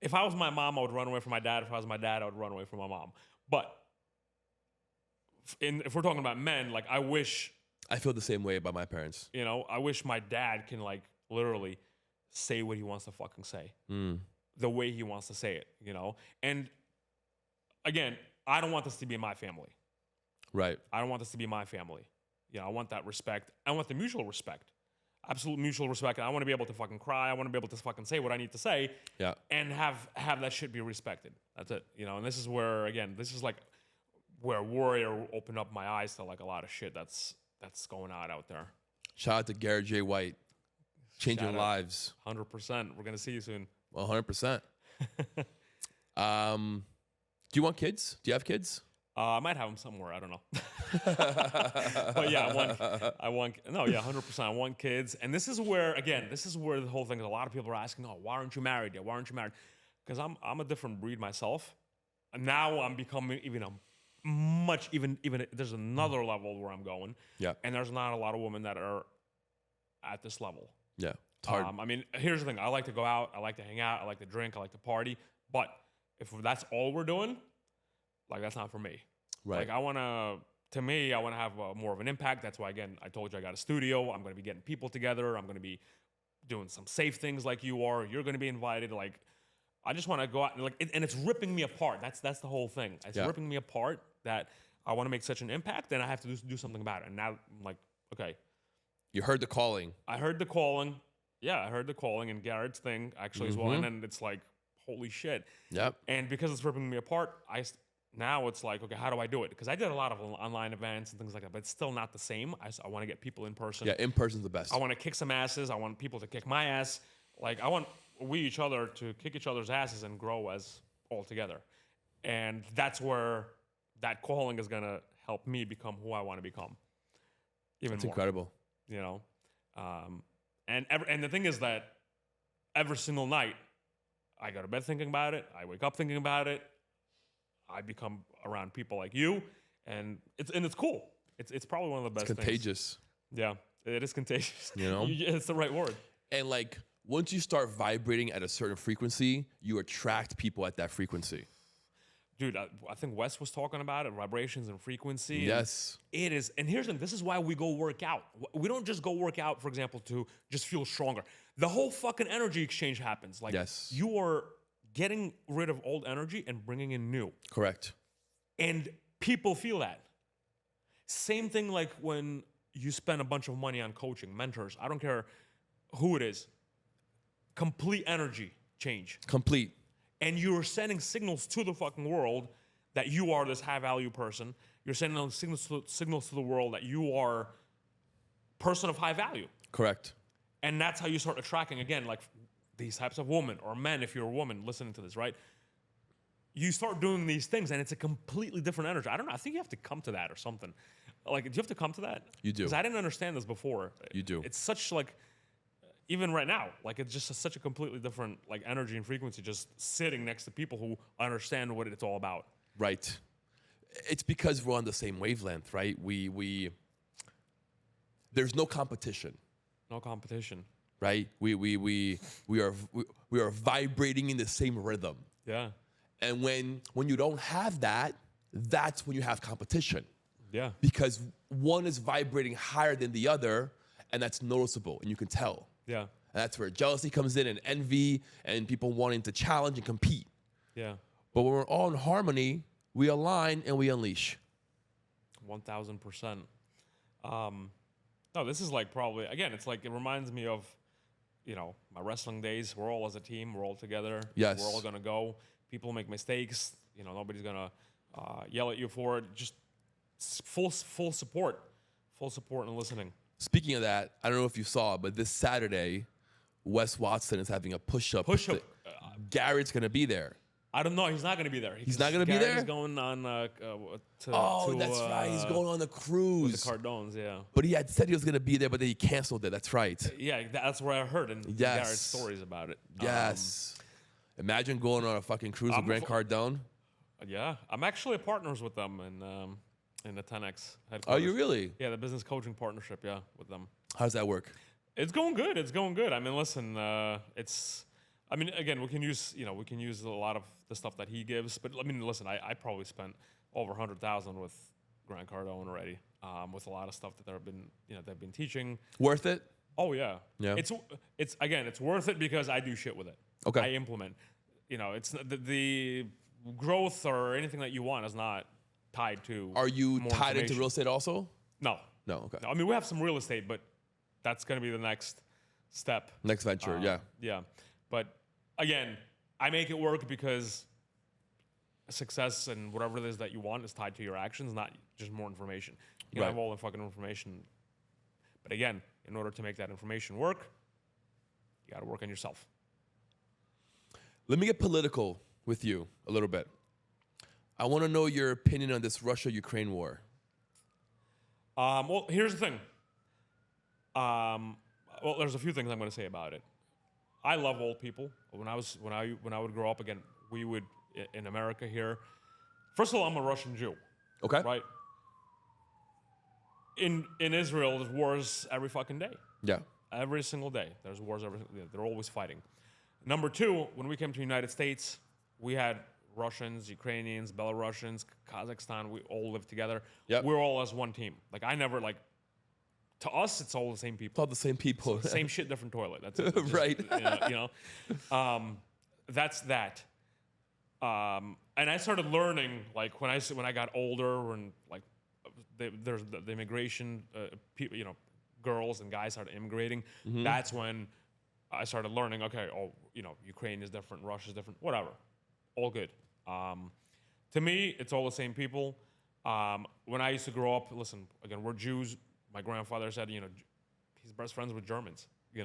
A: if I was my mom, I would run away from my dad. If I was my dad, I would run away from my mom. But if we're talking about men, I wish,
B: I feel the same way about my parents.
A: I wish my dad can literally say what he wants to fucking say, the way he wants to say it, And again, I don't want this to be my family.
B: Right.
A: I don't want this to be my family. I want that respect. I want the mutual respect, absolute mutual respect. I want to be able to fucking cry. I want to be able to fucking say what I need to say.
B: Yeah.
A: And have that shit be respected. That's it. And this is where, again, where Warrior opened up my eyes to a lot of shit that's going on out there.
B: Shout out to Garrett J. White, changing
A: Shout out.
B: lives.
A: 100%. We're gonna see you soon.
B: 100%. Do you want kids? Do you have kids?
A: I might have them somewhere. I don't know. But yeah, I want. No, yeah, 100%. I want kids, and this is where the whole thing is. A lot of people are asking, "Oh, why aren't you married yet? Why aren't you married?" Because I'm a different breed myself. And now I'm becoming even there's another level where I'm going.
B: Yeah.
A: And there's not a lot of women that are at this level.
B: Yeah. It's hard.
A: Here's the thing. I like to go out. I like to hang out. I like to drink. I like to party. But if that's all we're doing, that's not for me.
B: Right.
A: I want to have more of an impact. That's why, again, I told you I got a studio. I'm going to be getting people together. I'm going to be doing some safe things like you are. You're going to be invited. I just want to go out and it's ripping me apart. That's the whole thing. It's ripping me apart that I want to make such an impact, and I have to do something about it. And now I'm okay.
B: You heard the calling.
A: I heard the calling. Yeah, I heard the calling and Garrett's thing actually as well. And then it's holy shit.
B: Yep.
A: And because it's ripping me apart, now it's like, okay, how do I do it? Because I did a lot of online events and things like that, but it's still not the same. I want to get people in person.
B: Yeah, in person's the best.
A: I want to kick some asses. I want people to kick my ass. Like, I want each other to kick each other's asses and grow as all together. And that's where that calling is going to help me become who I want to become. Even
B: It's
A: more.
B: incredible.
A: You know? And the thing is that every single night, I go to bed thinking about it. I wake up thinking about it. I become around people like you, and it's cool. It's probably one of the best
B: It's contagious.
A: things. Yeah, it is contagious.
B: You know?
A: It's the right word.
B: And like, once you start vibrating at a certain frequency, you attract people at that frequency.
A: Dude, I think Wes was talking about it, vibrations and frequency.
B: Yes.
A: It is. And here's the thing, this is why we go work out. We don't just go work out, for example, to just feel stronger. The whole fucking energy exchange happens. Like,
B: Yes.
A: you are getting rid of old energy and bringing in new.
B: Correct.
A: And people feel that. Same thing like when you spend a bunch of money on coaching, mentors, I don't care who it is. Complete energy change.
B: Complete.
A: And you're sending signals to the fucking world that you are this high-value person. You're sending signals to the world that you are a person of high value.
B: Correct.
A: And that's how you start attracting, again, like these types of women or men, if you're a woman listening to this, right? You start doing these things, and it's a completely different energy. I don't know. I think you have to come to that or something. Like, do you have to come to that?
B: You do.
A: Because I didn't understand this before.
B: You do.
A: It's such, like, even right now, like, it's just such a completely different, like, energy and frequency just sitting next to people who understand what it's all about.
B: Right. It's because we're on the same wavelength, right? There's no competition.
A: No competition.
B: Right? We are vibrating in the same rhythm.
A: Yeah.
B: And when you don't have that, that's when you have competition.
A: Yeah.
B: Because one is vibrating higher than the other, and that's noticeable, and you can tell.
A: Yeah.
B: And that's where jealousy comes in, and envy, and people wanting to challenge and compete.
A: Yeah.
B: But when we're all in harmony, we align and we unleash.
A: 1,000%. No, this is like probably, again, it's like, it reminds me of, you know, my wrestling days. We're all as a team. We're all together.
B: Yes.
A: We're all going to go. People make mistakes. You know, nobody's going to yell at you for it. Just full support. Full support and listening.
B: Speaking of that, I don't know if you saw, but this Saturday, Wes Watson is having a push-up.
A: Push-up.
B: Garrett's going to be there.
A: I don't know. He's not going to be there.
B: He's not going to be there?
A: He's going on
B: That's right. He's going on the
A: with
B: cruise.
A: the Cardones, yeah.
B: But he had said he was going to be there, but then he canceled it. That's right.
A: Yeah, that's where I heard in
B: Yes.
A: Garrett's stories about it.
B: Yes. Imagine going on a fucking cruise with Grant Cardone.
A: Yeah. I'm actually partners with them in the 10X headquarters.
B: Are you really?
A: Yeah, the business coaching partnership, yeah, with them.
B: How does that work?
A: It's going good. It's going good. I mean, listen, again, we can use a lot of the stuff that he gives, but I mean, listen, I probably spent over 100,000 with Grant Cardone already, with a lot of stuff that they've been teaching.
B: Worth it?
A: Oh yeah.
B: Yeah.
A: It's worth it because I do shit with it.
B: Okay.
A: I implement. You know, it's the growth or anything that you want is not tied to.
B: Are you
A: more
B: tied into
A: information.
B: real estate also?
A: No.
B: No, okay.
A: No, I mean, we have some real estate, but that's going to be the next step.
B: Next venture, yeah.
A: Yeah. But again, I make it work because success and whatever it is that you want is tied to your actions, not just more information. You can have all the fucking information. But again, in order to make that information work, you got to work on yourself.
B: Let me get political with you a little bit. I want to know your opinion on this Russia-Ukraine war.
A: Well, here's the thing. Well, there's a few things I'm going to say about it. I love old people. When I would grow up, again, we would in America here. First of all, I'm a Russian Jew.
B: Okay.
A: Right. In Israel, there's wars every fucking day.
B: Yeah.
A: Every single day, there's wars. They're always fighting. Number two, when we came to the United States, we had Russians, Ukrainians, Belarusians, Kazakhstan. We all lived together.
B: Yep.
A: We're all as one team. Like, I never, like, to us, it's all the same
B: It's
A: people.
B: all the same people.
A: Same shit, different toilet. That's it. Just,
B: Right.
A: That's that. And I started learning, like, when I got older, and like, there's the immigration, people, girls and guys started immigrating.
B: Mm-hmm.
A: That's when I started learning. Okay, Ukraine is different, Russia is different, whatever, all good. To me, it's all the same people. When I used to grow up, listen, again, we're Jews. My grandfather said, he's best friends with Germans. We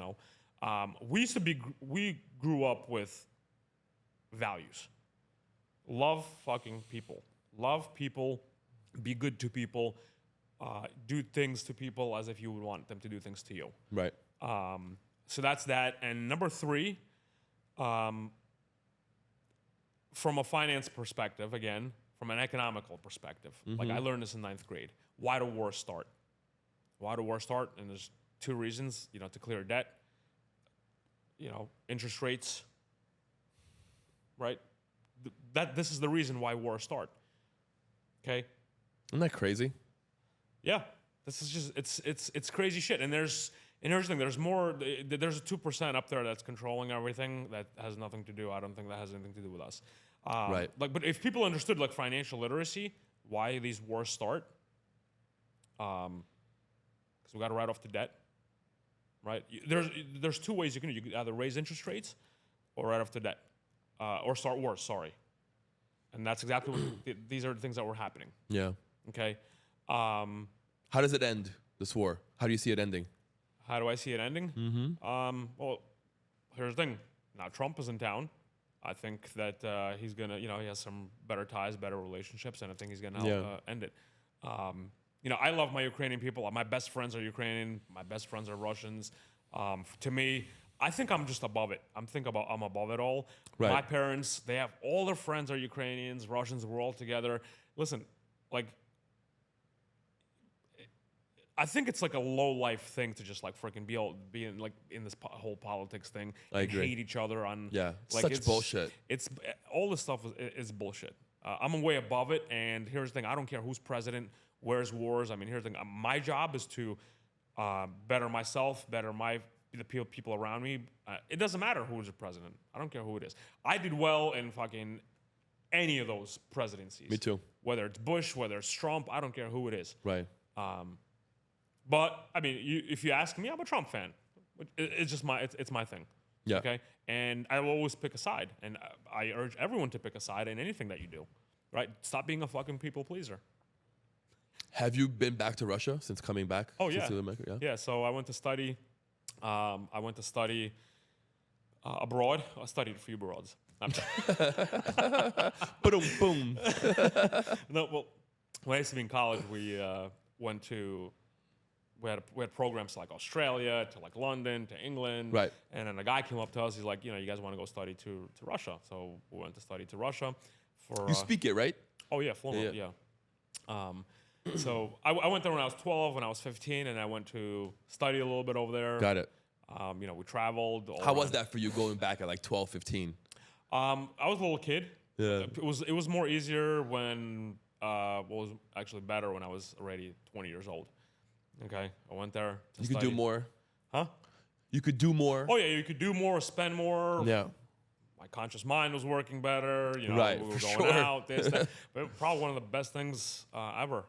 A: grew up with values. Love fucking people. Love people. Be good to people. Do things to people as if you would want them to do things to you.
B: Right.
A: So that's that. And number 3, from a finance perspective, again, from an economical perspective, like I learned this in 9th grade. Why do wars start? Why do wars start? And there's 2 reasons, to clear debt, interest rates, right? This is the reason why wars start. Okay?
B: Isn't that crazy?
A: Yeah. This is just, it's crazy shit. And here's the thing, there's a 2% up there that's controlling everything that has nothing to do, I don't think that has anything to do with us.
B: Right.
A: But if people understood financial literacy, why these wars start, because we got to write off the debt, right? There's 2 ways you can do. You can either raise interest rates or write off the debt, or start wars. Sorry, and that's exactly what these are the things that were happening.
B: Yeah.
A: Okay.
B: How does it end, this war? How do you see it ending?
A: How do I see it ending? Well, here's the thing. Now Trump is in town. I think that he's gonna, he has some better ties, better relationships, and I think he's gonna help end it. I love my Ukrainian people. My best friends are Ukrainian. My best friends are Russians. To me, I think I'm just above it. I'm above it all.
B: Right.
A: My parents, they have all their friends are Ukrainians, Russians. We're all together. Listen, I think it's a low life thing to just freaking be in this whole politics thing.
B: I agree.
A: Hate each other on.
B: Yeah, such bullshit.
A: It's all this stuff is bullshit. I'm way above it. And here's the thing: I don't care who's president, where's wars. I mean, here's the thing: my job is to better myself, better the people around me. It doesn't matter who's the president. I don't care who it is. I did well in fucking any of those presidencies.
B: Me too.
A: Whether it's Bush, whether it's Trump, I don't care who it is.
B: Right.
A: But I mean, if you ask me, I'm a Trump fan. It's just it's my thing.
B: Yeah.
A: Okay. And I will always pick a side, and I urge everyone to pick a side in anything that you do. Right? Stop being a fucking people pleaser.
B: Have you been back to Russia since coming back?
A: Oh yeah. Yeah. So I went to study. Abroad. I studied a few abroads.
B: Boom, boom.
A: No, well, when I used to be in college, we went to. We had programs to Australia, to London, to England.
B: Right.
A: And then a guy came up to us. He's like, you guys want to go study to Russia? So we went to study to Russia.
B: You speak it, right?
A: Oh yeah, fluent. Yeah. So I went there when I was 12, when I was 15, and I went to study a little bit over there.
B: Got it.
A: We traveled.
B: How was that for you going back at 12, 15?
A: I was a little kid.
B: Yeah.
A: It was more easier when was actually better when I was already 20 years old. Okay, I went there to
B: You
A: study.
B: could do more.
A: Huh?
B: You could do more.
A: Oh yeah, you could do more, spend more.
B: Yeah.
A: My conscious mind was working better.
B: Right,
A: we were
B: for
A: going
B: sure.
A: out, this, that. But probably one of the best things ever.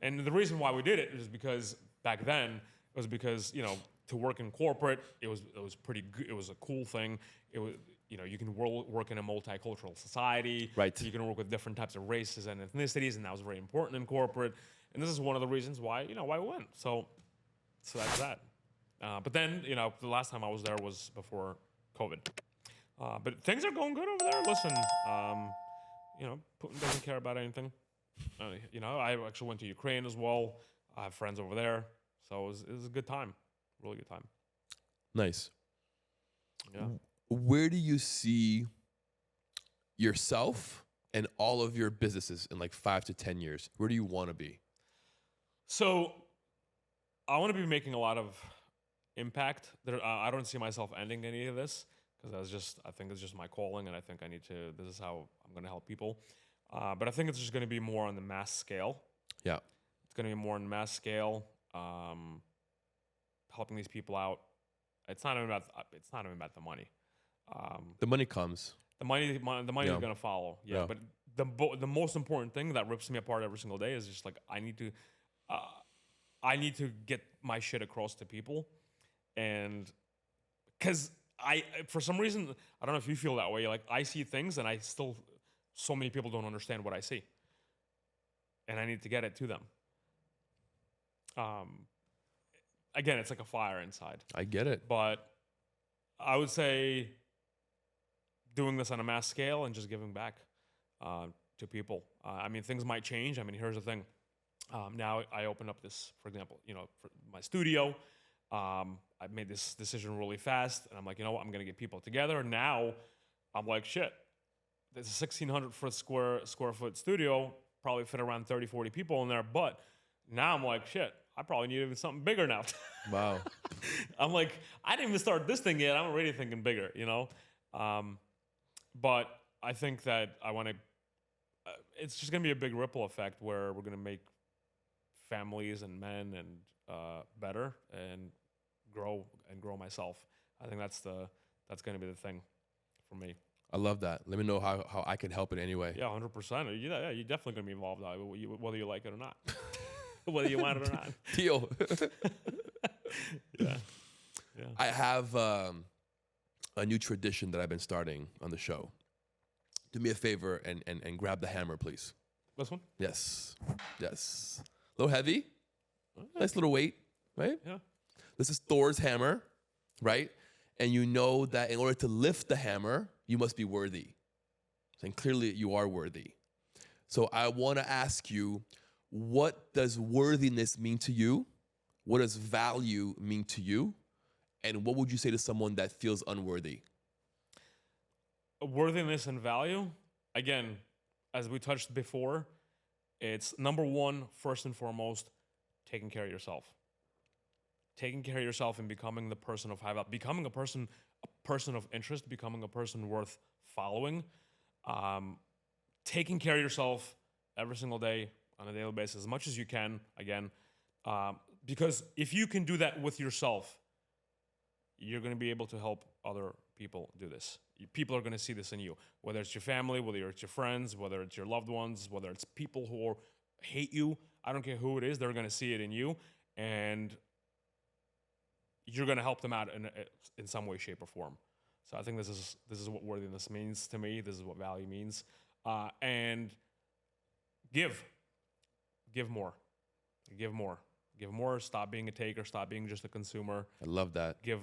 A: And the reason why we did it is because back then it was because to work in corporate it was pretty good. It was a cool thing. It was you can work in a multicultural society.
B: Right.
A: You can work with different types of races and ethnicities, and that was very important in corporate. And this is one of the reasons why why we went. So that's that. But then the last time I was there was before COVID. But things are going good over there. Listen, Putin doesn't care about anything. I actually went to Ukraine as well. I have friends over there, so it was a good time, really good time.
B: Nice.
A: Yeah.
B: Where do you see yourself and all of your businesses in 5 to 10 years? Where do you want to be?
A: So I want to be making a lot of impact. I don't see myself ending any of this because I think it's just my calling, and I think this is how I'm going to help people. But I think it's just going to be more on the mass scale.
B: Yeah.
A: It's going to be more on mass scale, helping these people out. It's not even about the money.
B: The money comes.
A: The money is going to follow. Yeah. But the most important thing that rips me apart every single day is just I need to get my shit across to people, and because for some reason I don't know if you feel that way. I see things and I still so many people don't understand what I see, and I need to get it to them. Again, it's like a fire inside.
B: I get it.
A: But I would say doing this on a mass scale and just giving back to people. I mean, things might change. I mean, here's the thing. Now I opened up this, for example, for my studio. I made this decision really fast, and I'm like, you know what? I'm going to get people together. Now I'm like, shit, there's a 1,600 square foot studio, probably fit around 30, 40 people in there. But now I'm like, shit, I probably need even something bigger now.
B: Wow.
A: I'm like, I didn't even start this thing yet. I'm already thinking bigger, But I think that I want to, it's just going to be a big ripple effect where we're going to make families and men and better and grow myself. I think that's going to be the thing for me.
B: I love that. Let me know how I can help in any way.
A: Yeah, 100%. Yeah, you're definitely going to be involved, whether you like it or not. Whether you want it or not.
B: Deal.
A: Yeah.
B: I have a new tradition that I've been starting on the show. Do me a favor and grab the hammer, please.
A: This one?
B: Yes. Yes. A little heavy. Nice little weight, right?
A: Yeah.
B: This is Thor's hammer, right? And you know that in order to lift the hammer, you must be worthy. And clearly you are worthy. So I want to ask you, what does worthiness mean to you? What does value mean to you? And what would you say to someone that feels unworthy?
A: Worthiness and value, again, as we touched before, it's number one, first and foremost, taking care of yourself. Taking care of yourself and becoming the person of high value, becoming a person of interest, becoming a person worth following. Taking care of yourself every single day on a daily basis, as much as you can, again, because if you can do that with yourself, you're going to be able to help other people do this. People are going to see this in you, whether it's your family, whether it's your friends, whether it's your loved ones, whether it's people who hate you. I don't care who it is. They're going to see it in you, and you're going to help them out in some way, shape, or form. So I think this is what worthiness means to me. This is what value means, and give more, give more. Give more. Stop being a taker. Stop being just a consumer.
B: I love that.
A: Give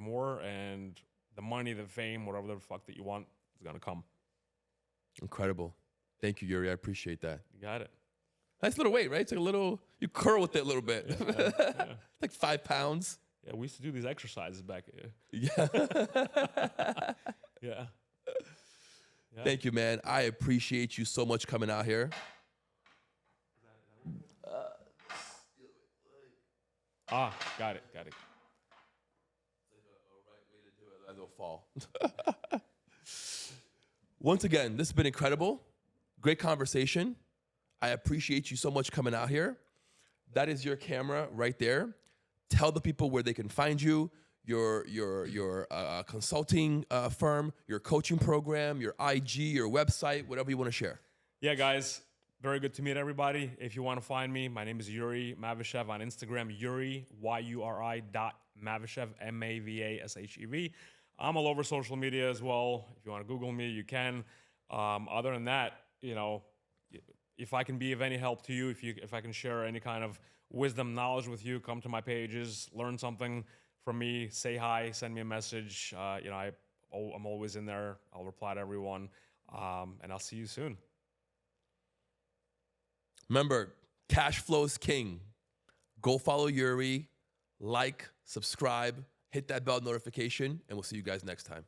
A: more, and the money, the fame, whatever the fuck that you want is gonna come.
B: Incredible. Thank you, Yuri. I appreciate that.
A: You got it.
B: Nice little weight, right? It's like you curl with it a little bit.
A: Yeah.
B: Like 5 pounds.
A: Yeah, we used to do these exercises back.
B: Yeah.
A: Yeah.
B: Thank you, man. I appreciate you so much coming out here.
A: Got it.
B: It's like a right way to do it, as it'll fall. Once again, this has been incredible. Great conversation. I appreciate you so much coming out here. That is your camera right there. Tell the people where they can find you, your consulting firm, your coaching program, your IG, your website, whatever you want to share.
A: Yeah, guys. Very good to meet everybody. If you want to find me, my name is Yuri Mavashev on Instagram. Yuri, Yuri.Mavashev, Mavashev. I'm all over social media as well. If you want to Google me, you can. Other than that, if I can be of any help to you, if I can share any kind of wisdom, knowledge with you, come to my pages, learn something from me, say hi, send me a message. I'm always in there. I'll reply to everyone, and I'll see you soon.
B: Remember, cash flow is king. Go follow Yuri, like, subscribe, hit that bell notification, and we'll see you guys next time.